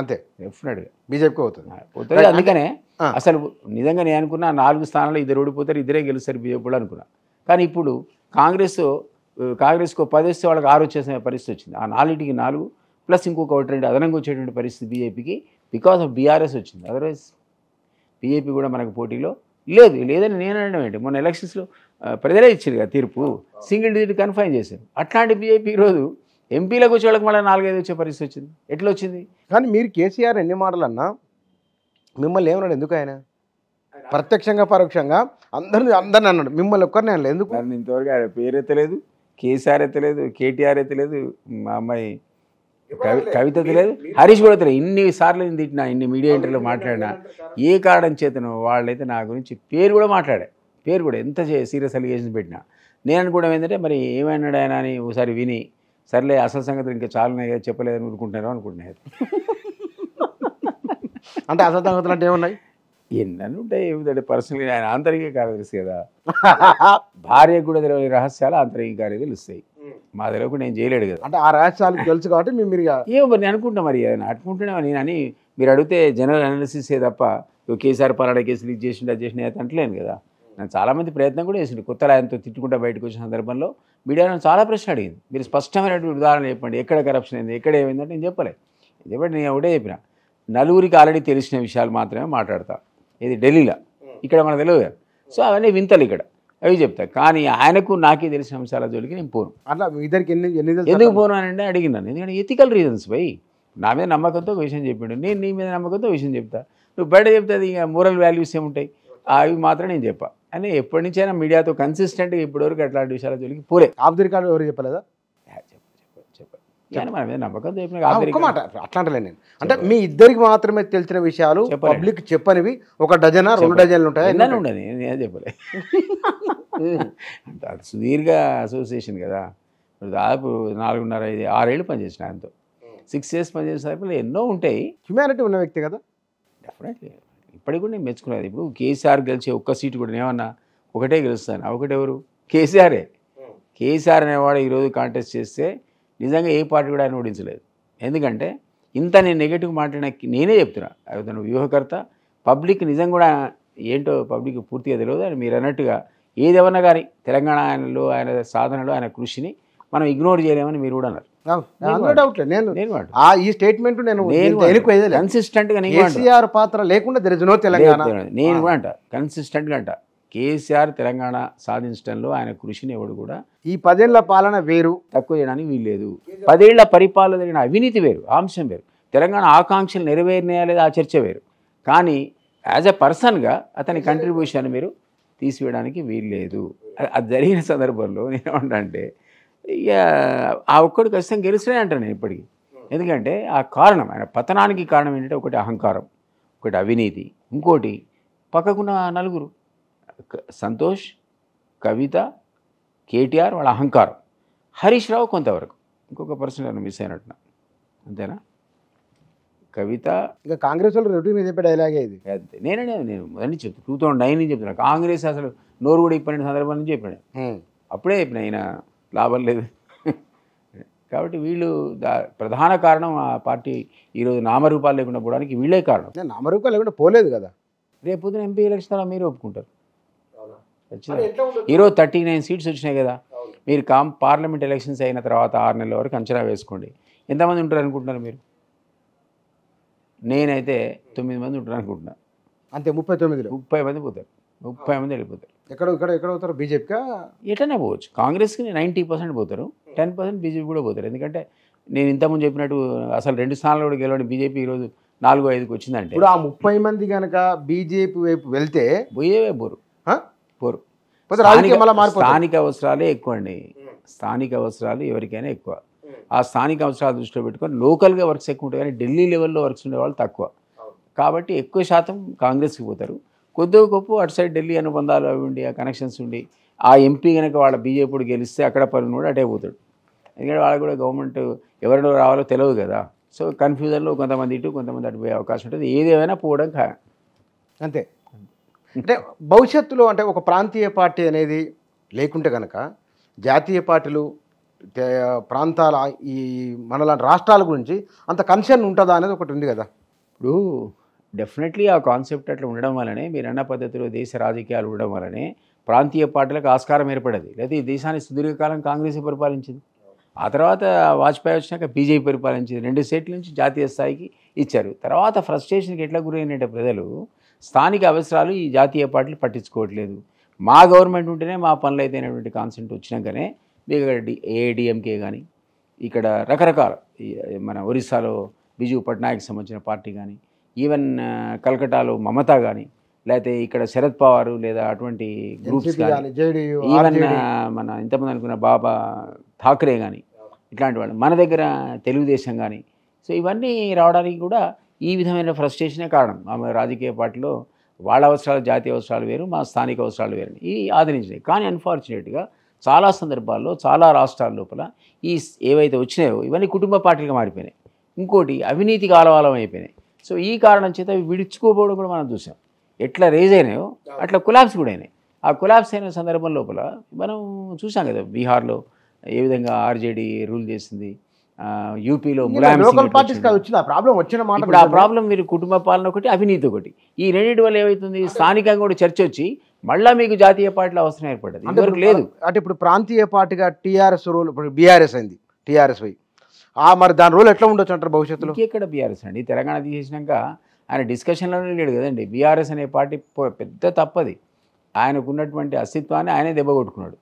అంతే డెఫినెట్గా బీజేపీకి అవుతుంది. పోతుంది. అందుకనే అసలు నిజంగా నేను అనుకున్నా 4 స్థానాలు ఇద్దరు ఓడిపోతారు, ఇద్దరే గెలుస్తారు బీజేపీలో అనుకున్నా. కానీ ఇప్పుడు కాంగ్రెస్కు 10 వస్తే వాళ్ళకి 6 వచ్చేసే పరిస్థితి వచ్చింది. ఆ 4కి 4 ప్లస్ ఇంకొక 1-2 అదనంగా వచ్చేటువంటి పరిస్థితి బీజేపీకి బికాస్ ఆఫ్ బీఆర్ఎస్ వచ్చింది. అదర్వైజ్ బీజేపీ కూడా మనకు పోటీలో లేదని నేను అనడం ఏంటి. మొన్న ఎలక్షన్స్లో ప్రజలే ఇచ్చారు కదా తీర్పు, సింగిల్ డిజిట్ కన్ఫైన్ చేశారు. అట్లాంటి బీజేపీ ఈరోజు ఎంపీలకు వచ్చే వాళ్ళకి మళ్ళీ 4-5 వచ్చే పరిస్థితి వచ్చింది. ఎట్లా వచ్చింది? కానీ మీరు కేసీఆర్ ఎన్ని మాటలు అన్నా మిమ్మల్ని ఏమన్నాడు ఎందుకు? ఆయన ప్రత్యక్షంగా పరోక్షంగా అందరిని అన్నాడు, మిమ్మల్ని ఒక్కరిని అనలేదు ఎందుకు? నన్ను ఇంతవరకు ఆయన పేరు ఎత్తలేదు, కేసీఆర్ ఎత్తలేదు, కేటీఆర్ ఎత్తలేదు, మా అమ్మాయి కవిత ఎత్తలేదు, హరీష్ కూడా ఎత్తలేదు. ఇన్ని సార్లు నేను తిట్టినా, ఇన్ని మీడియా ఇంటర్వ్యూలో మాట్లాడినా ఏ కారణం చేతనో వాళ్ళైతే నా గురించి పేరు కూడా పేరు కూడా ఎంత సీరియస్ అలిగేషన్స్ పెట్టినా నేను అనుకోవడం ఏంటంటే మరి ఏమన్నాడు ఆయన అని ఒకసారి విని సర్లే అసలు సంగతులు ఇంకా చాలున్నాయి కదా చెప్పలేదని ఊరుకుంటున్నారో అనుకుంటున్నారు. అంటే అసలు సంగతులు అంటే ఏమున్నాయి? ఎన్నన్నీ ఉంటాయి. ఏమిటంటే పర్సనల్గా ఆయన ఆంతరిక కార్యదర్శి కదా, భార్యకు కూడా తెలియని రహస్యాలు ఆంతరిక కార్యదర్శి తెలుస్తాయి. మా తెలియకు నేను చేయలేడు కదా. అంటే ఆ రహస్యాలు తెలుసు కాబట్టి మీరు ఏమో మరి నేను అనుకుంటున్నా, మరి ఆయన అట్టుకుంటున్నా నేను అని మీరు అడిగితే జనరల్ అనాలిసిస్ తప్ప కేసీఆర్ పలానా కేసులు ఇది చేసిండు అది చేసిన అంటలేను కదా. నేను చాలామంది ప్రయత్నం కూడా చేసిండు. కొత్తలో ఆయనతో తిట్టుకుంటా బయటకు వచ్చిన సందర్భంలో మీడియా చాలా ప్రశ్న అడిగింది. మీరు స్పష్టమైనటువంటి ఉదాహరణ చెప్పండి, ఎక్కడ కరప్షన్ అయింది, ఎక్కడ ఏమైందంటే నేను చెప్పలేదు. నేను ఒకటే చెప్పిన, నలుగురికి ఆల్రెడీ తెలిసిన విషయాలు మాత్రమే మాట్లాడతా. ఇది ఢిల్లీలో, ఇక్కడ మనకు తెలియదు. సో అవన్నీ వింతలు ఇక్కడ అవి చెప్తా. కానీ ఆయనకు నాకే తెలిసిన అంశాల జోలికి నేను పోను. అట్లా ఇద్దరికి ఎందుకు పోను అని అంటే అడిగినాను. ఎందుకంటే ఎథికల్ రీజన్స్ పోయి నా మీద నమ్మకంతో ఒక విషయం చెప్పిండు, నేను నీ మీద నమ్మకంతో విషయం చెప్తా. నువ్వు బయట చెప్తే అది ఇక మోరల్ వాల్యూస్ ఏముంటాయి అవి మాత్రం నేను చెప్పా అని ఎప్పటి నుంచైనా మీడియాతో కన్సిస్టెంట్గా ఇప్పటివరకు అట్లాంటి విషయాల జోలికి పోలే. ఆఫ్ ది రికార్డు ఎవరు చెప్పలేదా? కానీ మన మీద నమ్మకం మాట అట్లాంటలే నేను అంటే మీ ఇద్దరికి మాత్రమే తెలిసిన విషయాలు పబ్లిక్ చెప్పనివి ఒక డజనా 2 డజన్లు ఉంటాయి ఉండదు. నేను చెప్పలే. అంత సుదీర్ఘ అసోసియేషన్ కదా, దాదాపు 4.5-6 ఏళ్ళు పనిచేసిన ఆయనతో. 6 years పనిచేసిన సార్లు ఎన్నో ఉంటాయి. హ్యుమానిటీ ఉన్న వ్యక్తి కదా, డెఫినెట్లీ. ఇప్పటికి కూడా నేను మెచ్చుకునేది. ఇప్పుడు కేసీఆర్ గెలిచే ఒక్క సీటు కూడా ఏమన్నా ఒకటే గెలుస్తాను, ఒకటి ఎవరు? కేసీఆరే. కేసీఆర్ అనేవాడు ఈరోజు కాంటెస్ట్ చేస్తే నిజంగా ఏ పార్టీ కూడా ఆయన ఓడించలేదు. ఎందుకంటే ఇంత నేను నెగిటివ్ మాట్లాడిన నేనే చెప్తున్నా, అతను వ్యూహకర్త. పబ్లిక్ నిజం కూడా ఏంటో పబ్లిక్ పూర్తిగా తెలియదు. అని మీరు అన్నట్టుగా ఏదేమన్నా కానీ తెలంగాణ ఆయనలో ఆయన సాధనలో ఆయన కృషిని మనం ఇగ్నోర్ చేయలేమని మీరు కూడా అన్నారు. ఈ స్టేట్మెంట్ నేను కన్సిస్టెంట్గా కేసీఆర్ పాత్ర లేకుండా తెరచునో తెలంగాణ నేను కూడా అంట కన్సిస్టెంట్గా అంట. కేసీఆర్ తెలంగాణ సాధించడంలో ఆయన కృషిని ఎవడు కూడా ఈ 10 ఏళ్ల పాలన వేరు తక్కువ చేయడానికి వీల్లేదు. 10 ఏళ్ల పరిపాలన జరిగిన అవినీతి వేరు, అంశం వేరు. తెలంగాణ ఆకాంక్షలు నెరవేరినాయా లేదా ఆ చర్చ వేరు. కానీ యాజ్ ఎ పర్సన్గా అతని కంట్రిబ్యూషన్ మీరు తీసివేయడానికి వీల్లేదు. అది జరిగిన సందర్భంలో నేనేమంటే ఇక ఆ ఒక్కడు ఖచ్చితంగా గెలిచినే అంటాను నేను ఇప్పటికీ. ఎందుకంటే ఆ కారణం ఆయన పతనానికి కారణం ఏంటంటే ఒకటి అహంకారం, ఒకటి అవినీతి, ఇంకోటి పక్కకున్న నలుగురు సంతోష్, కవిత, కేటీఆర్ వాళ్ళ అహంకారం, హరీష్ రావు కొంతవరకు, ఇంకొక పర్సన్ మిస్ అయినట్టున్నా. అంతేనా? కవిత ఇంకా కాంగ్రెస్ వాళ్ళు రొటీన్ చెప్పే డైలాగే ఇది. అంతే. నేను అన్నీ చెప్తాను. 2009 నుంచి చెప్తున్నా. కాంగ్రెస్ అసలు నోరు కూడా ఇప్పటి సందర్భం నుంచి చెప్పాడు. అప్పుడే చెప్పిన ఆయన లాభం లేదు. కాబట్టి వీళ్ళు ప్రధాన కారణం ఆ పార్టీ ఈరోజు నామరూపాలు లేకుండా పోవడానికి వీళ్ళే కారణం. నామరూపాలు లేకుండా పోలేదు కదా. రేపు పొద్దున ఎంపీ ఎలక్షన్ మీరు ఒప్పుకుంటారు. ఈరోజు 39 సీట్స్ వచ్చినాయి కదా. మీరు పార్లమెంట్ ఎలక్షన్స్ అయిన తర్వాత 6 నెలల వరకు అంచనా వేసుకోండి. ఎంతమంది ఉంటారు అనుకుంటున్నారు మీరు? నేనైతే 9 మంది ఉంటారు అనుకుంటున్నా. అంతే. 39లో 30 మంది పోతారు. 30 మంది వెళ్ళిపోతారు. ఎక్కడ పోతారు? బీజేపీకా? ఎట్లనే పోవచ్చు. కాంగ్రెస్కి 90% పోతారు, 10% బీజేపీ కూడా పోతారు. ఎందుకంటే నేను ఇంతకుముందు చెప్పినట్టు అసలు 2 స్థానాలు కూడా గెలవడం బీజేపీ ఈరోజు 4-5కి వచ్చిందంటే ఇప్పుడు ఆ 30 మంది కనుక బీజేపీ వైపు వెళ్తే పోయేవే పోరు. స్థానిక అవసరాలే ఎక్కువ అండి. స్థానిక అవసరాలు ఎవరికైనా ఎక్కువ. ఆ స్థానిక అవసరాలు దృష్టిలో పెట్టుకొని లోకల్గా వర్క్స్ ఎక్కువ ఉంటాయి, కానీ ఢిల్లీ లెవెల్లో వర్క్స్ ఉండేవాళ్ళు తక్కువ. కాబట్టి ఎక్కువ శాతం కాంగ్రెస్కి పోతారు. కొద్దిగా గొప్ప అటు సైడ్ ఢిల్లీ అనుబంధాలు అవి ఉండి, ఆ కనెక్షన్స్ ఉండి, ఆ ఎంపీ కనుక వాళ్ళ బీజేపీ గెలిస్తే అక్కడ పని కూడా అటే పోతాడు. ఎందుకంటే వాళ్ళకి కూడా గవర్నమెంట్ ఎవరిలో రావాలో తెలియదు కదా. సో కన్ఫ్యూజన్లో కొంతమంది ఇటు కొంతమంది అటు పోయే అవకాశం ఉంటుంది. ఏదేమైనా పోవడం ఖాయం. అంతే. అంటే భవిష్యత్తులో అంటే ఒక ప్రాంతీయ పార్టీ అనేది లేకుంటే కనుక జాతీయ పార్టీలు ప్రాంతాల ఈ మనలాంటి రాష్ట్రాల గురించి అంత కన్సర్న్ ఉంటుందా అనేది ఒకటి ఉంది కదా. ఇప్పుడు డెఫినెట్లీ ఆ కాన్సెప్ట్ అట్లా ఉండడం వల్లనే, మీరు అన్న పద్ధతిలో దేశ రాజకీయాలు ఉండడం వల్లనే ప్రాంతీయ పార్టీలకు ఆస్కారం ఏర్పడదు. లేదా ఈ దేశాన్ని సుదీర్ఘకాలం కాంగ్రెస్ పరిపాలించింది. ఆ తర్వాత వాజ్పేయి వచ్చినాక బీజేపీ పరిపాలించింది. 2 స్టేట్ల నుంచి జాతీయ స్థాయికి ఇచ్చారు. తర్వాత ఫ్రస్ట్రేషన్కి ఎట్లా గురైనట్టే ప్రజలు స్థానిక అవసరాలు ఈ జాతీయ పార్టీలు పట్టించుకోవట్లేదు. మా గవర్నమెంట్ ఉంటేనే మా పనులు అయితే అనేటువంటి కాన్సెప్ట్ వచ్చినాకనే మీకు ఏఐడిఎంకే కానీ ఇక్కడ రకరకాల మన ఒరిస్సాలో బిజు పట్నాయక్ సంబంధించిన పార్టీ కానీ, ఈవెన్ కల్కటాలో మమతా కానీ, లేకపోతే ఇక్కడ శరద్ పవార్ లేదా అటువంటి గ్రూప్స్ కానీ, ఈవెన్ మన ఇంతమంది అనుకున్న బాబా ఠాక్రే కానీ, ఇట్లాంటి వాళ్ళు మన దగ్గర తెలుగుదేశం కానీ. సో ఇవన్నీ రావడానికి కూడా ఈ విధమైన ఫ్రస్ట్రేషనే కారణం. ఆమె రాజకీయ పార్టీలో వాళ్ళ అవసరాలు జాతీయ అవసరాలు వేరు, మా స్థానిక అవసరాలు వేరు ఇవి ఆదరించినాయి. కానీ అన్ఫార్చునేట్గా చాలా సందర్భాల్లో చాలా రాష్ట్రాల లోపల ఈ ఏవైతే వచ్చినాయో ఇవన్నీ కుటుంబ పార్టీలుగా మారిపోయినాయి. ఇంకోటి అవినీతికి ఆలవాలం అయిపోయినాయి. సో ఈ కారణం చేత అవి విడుచుకోపోవడం కూడా మనం చూసాం. ఎట్లా రేజ్ అయినాయో అట్లా కొలాప్స్ కూడా అయినాయి. ఆ కొలాప్స్ అయిన సందర్భం లోపల మనం చూసాం కదా, బీహార్లో ఏ విధంగా ఆర్జేడీ రూల్ చేసింది, యూపీలో ఇప్పుడు ఆ ప్రాబ్లం మీరు కుటుంబ పాలన ఒకటి, అవినీతి ఒకటి, ఈ రెండింటి వల్ల ఏమవుతుంది, స్థానికంగా కూడా చర్చ వచ్చి మళ్ళీ మీకు జాతీయ పార్టీల అవసరం ఏర్పడ్డది. ఇంతవరకు లేదు. అంటే ఇప్పుడు ప్రాంతీయ పార్టీగా టీఆర్ఎస్ రూల్, ఇప్పుడు బీఆర్ఎస్ అయింది, టీఆర్ఎస్ పోయి మరి దాని రూల్ ఎట్లా ఉండొచ్చు అంటారు భవిష్యత్తులో? ఎక్కడ బీఆర్ఎస్ అండి, తెలంగాణ తీసేసినాక ఆయన డిస్కషన్లోనే లేడు కదండి. బీఆర్ఎస్ అనే పార్టీ పెద్ద తప్పది. ఆయనకు ఉన్నటువంటి అస్తిత్వాన్ని ఆయనే దెబ్బ కొట్టుకున్నాడు.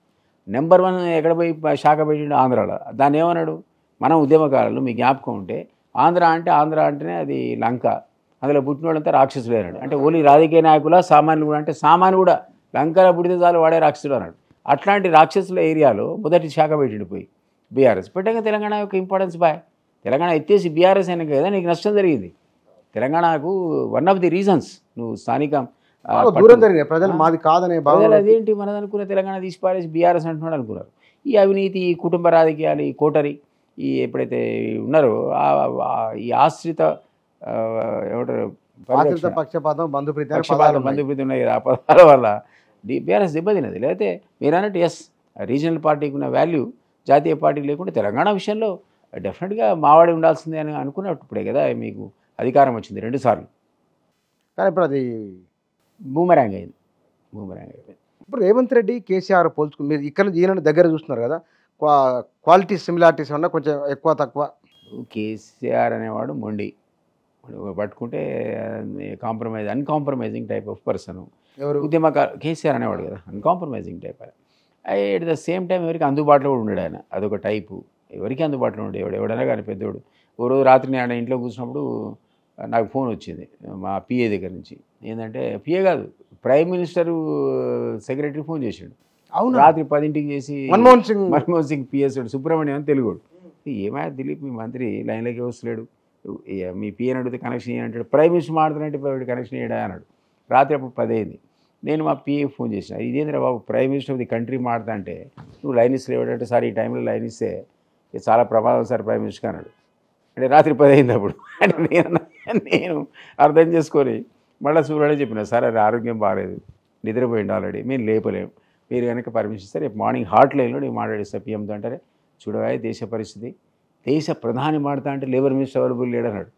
నెంబర్ 1 ఎక్కడ పోయి శాఖ పెట్టిండు, ఆంధ్రాలో. దాన్ని ఏమన్నాడు, మనం ఉద్యమకారులు మీ జ్ఞాపకం ఉంటే ఆంధ్ర అంటేనే అది లంక, అందులో పుట్టినోళ్ళంతా రాక్షసులు అన్నాడు. అంటే ఓన్లీ రాజకీయ నాయకుల సామాన్యులు కూడా, అంటే సామాన్లు కూడా లంకలో పుడితే చాలు వాడే రాక్షసులు అన్నాడు. అట్లాంటి రాక్షసుల ఏరియాలో మొదటి శాఖ పెట్టిండు పోయి బీఆర్ఎస్. పెట్టాక తెలంగాణ యొక్క ఇంపార్టెన్స్ తెలంగాణ ఎత్తేసి బీఆర్ఎస్ అయినా కదా నీకు నష్టం జరిగింది. తెలంగాణకు వన్ ఆఫ్ ది రీజన్స్ నువ్వు స్థానిక దూరం జరిగింది, ప్రజలు మాది కాదనే ప్రజలు అదేంటి మనది అనుకున్న తెలంగాణ తీసి పారేసి బీఆర్ఎస్ అంటున్నాడు అనుకున్నారు. ఈ అవినీతి, ఈ కుటుంబ రాజకీయాలు, ఈ కోటరీ, ఈ ఎప్పుడైతే ఉన్నారో ఈ ఆశ్రిత ఏమంటారు పక్షపాతం బంధుప్రీతి ఉన్నాయి కదా, ఆ పదాల వల్ల బీఆర్ఎస్ దెబ్బతిన్నది. లేకపోతే మీరు అన్నట్టు ఎస్ రీజనల్ పార్టీకి ఉన్న వాల్యూ జాతీయ పార్టీకి లేకుంటే తెలంగాణ విషయంలో డెఫినెట్గా మావాడి ఉండాల్సిందే అని అనుకున్నప్పుడే కదా మీకు అధికారం వచ్చింది 2 సార్లు. కానీ ఇప్పుడు అది బూమరాంగ్ అయిపోయింది. ఇప్పుడు రేవంత్ రెడ్డి, కేసీఆర్ పోల్చుకుని మీరు ఇక్కడ ఈయన దగ్గర చూస్తున్నారు కదా, క్వాలిటీ సిమిలారిటీస్ ఉన్నా కొంచెం ఎక్కువ తక్కువ. కేసీఆర్ అనేవాడు మొండి, పట్టుకుంటే అన్కాంప్రమైజింగ్ టైప్ ఆఫ్ పర్సన్. ఉద్యమకారు కేసీఆర్ అనేవాడు కదా, uncompromising type. At the same time ఎవరికి అందుబాటులో కూడా ఉండడు ఆయన. అదొక టైపు, ఎవరికి అందుబాటులో ఉండేవాడు ఎవడైనా కానీ పెద్దోడు. ఓ రోజు రాత్రి నేను ఇంట్లో కూర్చున్నప్పుడు నాకు ఫోన్ వచ్చింది మా పిఏ దగ్గర నుంచి. ఏంటంటే పిఏ కాదు, ప్రైమ్ మినిస్టర్ సెక్రటరీ ఫోన్ చేసాడు. అవును, రాత్రి 10ంటికి చేసి మన్మోహన్ సింగ్ పిఎస్ సుబ్రహ్మణ్యం అని తెలుగుడు. ఏమైనా దిలీప్ మీ మంత్రి లైన్లోకి వస్తలేడు, మీ పిఏని అడిగితే కనెక్షన్ ఇయ్యని అంటాడు. ప్రైమ్ మినిస్టర్ మాట్లాడుతుంటే కనెక్షన్ ఇయ్యడా అన్నాడు. రాత్రి అప్పుడు 10 అయింది. నేను మా పిఏ ఫోన్ చేసిన, ఇదేంద్రా బాబు prime minister of the country మాట్లాడుతా అంటే నువ్వు లైన్ ఇస్తే ఏమిటంటే సార్ ఈ టైంలో లైన్ ఇస్తే ఇది చాలా ప్రమాదం సార్ ప్రైమ్ మినిస్టర్ అన్నాడు. అంటే రాత్రి 10 అయింది అప్పుడు. అంటే నేను అర్థం చేసుకొని మళ్ళీ సూర్యుడే చెప్పిన, సార్ అది ఆరోగ్యం బాగాలేదు, నిద్రపోయింది ఆల్రెడీ, మేము లేపలేము, మీరు కనుక పర్మిషన్ ఇస్తే రేపు మార్నింగ్ హాట్ లైన్లో నేను మాట్లాడిస్తా పిఎంతో. అంటారే చూడవా దేశ పరిస్థితి, దేశ ప్రధాని మాడతా అంటే లేబర్ మినిస్టర్ అవైలబుల్ లేడన్నాడు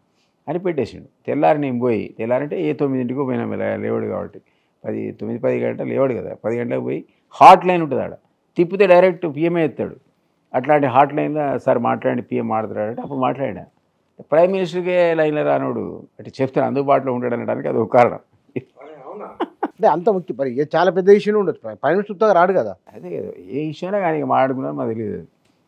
అని పెట్టేసిండు. తెల్లారి నేను పోయి, తెల్లారంటే 9ంటికో పోయినా లేవాడు కాబట్టి 9-10 గంటలు లేవాడు కదా, 10 గంటలకు పోయి హాట్ లైన్ ఉంటుంది ఆడ, తిప్పితే డైరెక్ట్ పిఎంఏ ఎత్తాడు. అట్లాంటి హాట్ లైన్లో సార్ మాట్లాడి పిఎం మాట్లాడాడంటే అప్పుడు మాట్లాడా. ప్రైమ్ మినిస్టర్కే లైన్లో రానోడు అంటే చెప్తాను అందుబాటులో ఉండడం అనడానికి అది ఒక కారణం. అంటే అంత ముఖ్యం, మరి చాలా పెద్ద ఇష్యూలు ఉండొచ్చు, ప్రైమ్ మినిస్టర్ రాడు కదా. అదే కదా, ఏ ఇష్యూనా కానీ మాట్లాడుకున్నాను మాకు తెలియదు.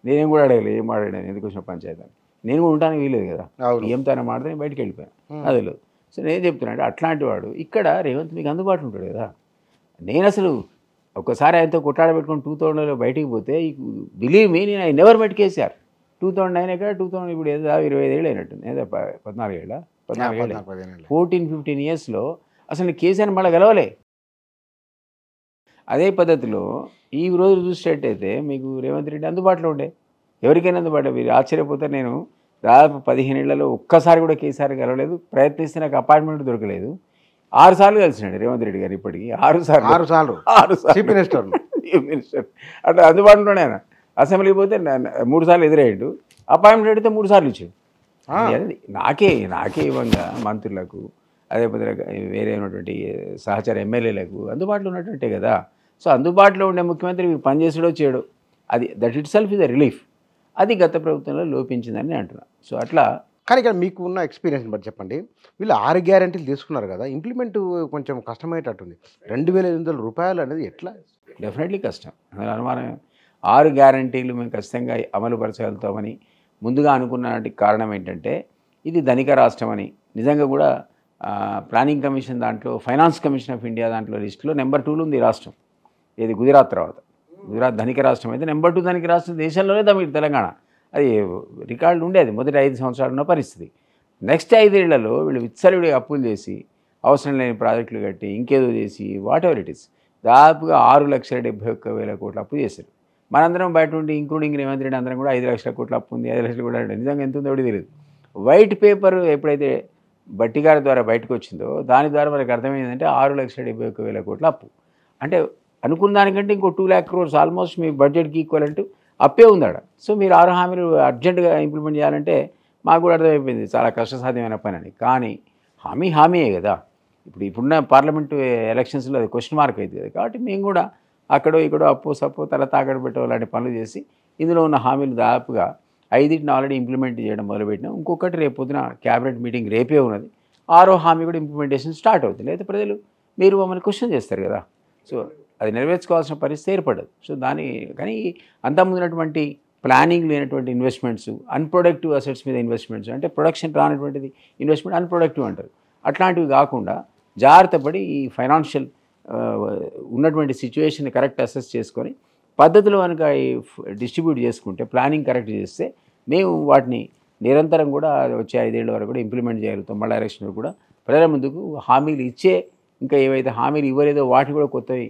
నేనేం కూడా అడగలేదు, ఏం మాట్లాడాను, ఎందుకు వచ్చిన పంచాయతీ నేను కూడా ఉంటానికి వీలేదు కదా, పిఎంతో మాట్లాడితే నేను బయటకు వెళ్ళిపోయాను, అది లేదు. సో నేను చెప్తున్నాను అట్లాంటి వాడు ఇక్కడ రేవంత్ మీకు అందుబాటులో ఉంటాడు కదా. నేను అసలు ఒక్కసారి ఆయనతో కొట్లాడబెట్టుకుని 2000లో బయటికి పోతే బిలీవ్ మీ నేను ఐ నెవర్ మెట్ కేసీఆర్. 2009 ఎక్కడ 2000 ఇప్పుడు ఏదో 25 ఏళ్ళు అయినట్టుంది, ఏదో 14 ఏళ్ళ 14-15 ఇయర్స్లో అసలు కేసీఆర్ మళ్ళీ గెలవలే. అదే పద్ధతిలో ఈ రోజు చూసేటట్టయితే మీకు రేవంత్ రెడ్డి అందుబాటులో ఉండే, ఎవరికైనా అందుబాటు. మీరు ఆశ్చర్యపోతే నేను దాదాపు 15 ఏళ్లలో ఒక్కసారి కూడా కేసీఆర్ కలవలేదు. ప్రయత్నిస్తే నాకు అపాయింట్మెంట్ దొరకలేదు. 6 సార్లు కలిసినాడు రేవంత్ రెడ్డి గారు. ఇప్పటికి 6 సార్లు చీఫ్ మినిస్టర్ అట్లా అందుబాటులోనే ఆయన. అసెంబ్లీకి పోతే 3 సార్లు ఎదురయ్యాడు. అపాయింట్మెంట్ అడిగితే 3 సార్లు ఇచ్చాడు. నాకే ఇవ్వంగా మంత్రులకు అదే వేరే ఉన్నటువంటి సహచార ఎమ్మెల్యేలకు అందుబాటులో ఉన్నట్టే కదా. సో అందుబాటులో ఉండే ముఖ్యమంత్రి పనిచేసాడో చేయడో అది that it self is a relief. అది గత ప్రభుత్వంలో లోపించిందని నేను అంటున్నాను. సో అట్లా. కానీ ఇక్కడ మీకు ఉన్న ఎక్స్పీరియన్స్ బట్టి చెప్పండి, వీళ్ళు 6 గ్యారెంటీలు తీసుకున్నారు కదా, ఇంప్లిమెంట్ కొంచెం కష్టమయ్యేటట్టుంది. 2,500 రూపాయలు అనేది ఎట్లా? డెఫినెట్లీ కష్టం, అందులో అనుమానం. 6 గ్యారెంటీలు మేము ఖచ్చితంగా అమలు పరచగలుగుతామని ముందుగా అనుకున్నటి కారణం ఏంటంటే ఇది ధనిక రాష్ట్రం అని. నిజంగా కూడా ప్లానింగ్ కమిషన్ దాంట్లో ఫైనాన్స్ కమిషన్ ఆఫ్ ఇండియా దాంట్లో లిస్టులో నెంబర్ 2లో ఉంది రాష్ట్రం. ఇది గుజరాత్ తర్వాత. గుజరాత్ ధనిక రాష్ట్రం అయితే నెంబర్ 2 ధనిక రాష్ట్రం దేశంలోనే తెలంగాణ. అది రికార్డు ఉండేది మొదటి 5 సంవత్సరాలు ఉన్న పరిస్థితి. నెక్స్ట్ 5 ఏళ్లలో వీళ్ళు విచ్చలవిడి అప్పులు చేసి అవసరం లేని ప్రాజెక్టులు కట్టి ఇంకేదో చేసి వాట్ ఎవర్ ఇట్ ఈస్ దాదాపుగా 6,71,000 కోట్ల అప్పు చేశారు. మనందరం బయట ఉండి ఇంక్లూడింగ్ రేవంత్ రెడ్డి అందరం కూడా 5 లక్షల కోట్ల అప్పు ఉంది, 5 లక్షలు కూడా నిజంగా ఎంత ఉందో తెలియదు. వైట్ పేపర్ ఎప్పుడైతే బట్టి గారి ద్వారా బయటకు వచ్చిందో దాని ద్వారా మనకు అర్థమైందంటే 6,71,000 కోట్ల అప్పు. అంటే అనుకున్న దానికంటే ఇంకో 2 lakh crores ఆల్మోస్ట్ మీ బడ్జెట్కి ఈక్వల్ అప్పే ఉందాడ. సో మీరు 6 హామీలు అర్జెంటుగా ఇంప్లిమెంట్ చేయాలంటే మాకు కూడా అర్థమైపోయింది చాలా కష్టసాధ్యమైన పని అని. కానీ హామీయే కదా. ఇప్పుడున్న పార్లమెంటు ఎలక్షన్స్లో అది క్వశ్చన్ మార్క్ అవుతుంది కదా. కాబట్టి మేము కూడా అక్కడో ఇక్కడో అప్పో సప్పో తల తాకడ పెట్టో లాంటి పనులు చేసి ఇందులో ఉన్న హామీలు దాదాపుగా 5ని ఆల్రెడీ ఇంప్లిమెంట్ చేయడం మొదలుపెట్టినాం. ఇంకొకటి రేపు పొద్దున క్యాబినెట్ మీటింగ్ రేపే ఉన్నది. 6వ హామీ కూడా ఇంప్లిమెంటేషన్ స్టార్ట్ అవుతుంది. లేదా ప్రజలు మీరు మమ్మల్ని క్వశ్చన్ చేస్తారు కదా. సో అది నెరవేర్చుకోవాల్సిన పరిస్థితి ఏర్పడదు. సో కానీ అంతకుముందున్నటువంటి ప్లానింగ్ లేనటువంటి ఇన్వెస్ట్మెంట్స్, అన్ప్రొడక్టివ్ అసెట్స్ మీద ఇన్వెస్ట్మెంట్స్, అంటే ప్రొడక్షన్ రానటువంటిది ఇన్వెస్ట్మెంట్ అన్ప్రొడక్టివ్ అంటారు. అట్లాంటివి కాకుండా జాగ్రత్త పడి ఈ ఫైనాన్షియల్ ఉన్నటువంటి సిచ్యువేషన్ కరెక్ట్ అసెస్ చేసుకొని పద్ధతిలో కనుక డిస్ట్రిబ్యూట్ చేసుకుంటే ప్లానింగ్ కరెక్ట్ చేస్తే మేము వాటిని నిరంతరం కూడా వచ్చే 5 ఏళ్ల వరకు కూడా ఇంప్లిమెంట్ చేయగలుగుతాం. మళ్ళీ ఎలక్షన్ కూడా ప్రజల ముందుకు హామీలు ఇచ్చే, ఇంకా ఏవైతే హామీలు ఇవ్వలేదో వాటిని కూడా కొత్తవి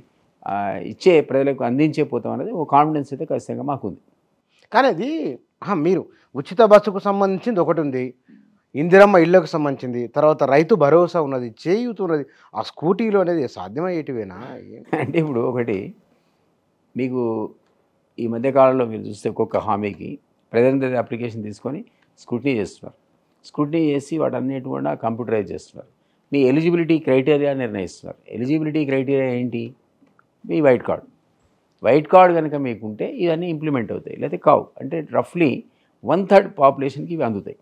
ఇచ్చే ప్రజలకు అందించే పోతాం అనేది ఒక కాన్ఫిడెన్స్ అయితే ఖచ్చితంగా మాకుంది. కానీ అది మీరు ఉచిత బస్సుకు సంబంధించింది ఒకటి ఉంది, ఇందిరమ్మ ఇళ్లకు సంబంధించింది, తర్వాత రైతు భరోసా ఉన్నది, చేయూత ఉన్నది. ఆ స్కూటీలో అనేది సాధ్యమయ్యేటివేనా? అంటే ఇప్పుడు ఒకటి మీకు ఈ మధ్యకాలంలో మీరు చూస్తే ఒక్కొక్క హామీకి ప్రజలందరి అప్లికేషన్ తీసుకొని స్క్రూటినీ చేస్తున్నారు. స్క్రూటినీ చేసి వాటన్నిటి కూడా కంప్యూటరైజ్ చేస్తున్నారు. మీ ఎలిజిబిలిటీ క్రైటీరియా నిర్ణయిస్తున్నారు. ఎలిజిబిలిటీ క్రైటీరియా ఏంటి? మీ వైట్ కార్డ్ కనుక మీకుంటే ఇవన్నీ ఇంప్లిమెంట్ అవుతాయి, లేకపోతే కావు. అంటే రఫ్లీ 1/3 పాపులేషన్కి ఇవి అందుతాయి.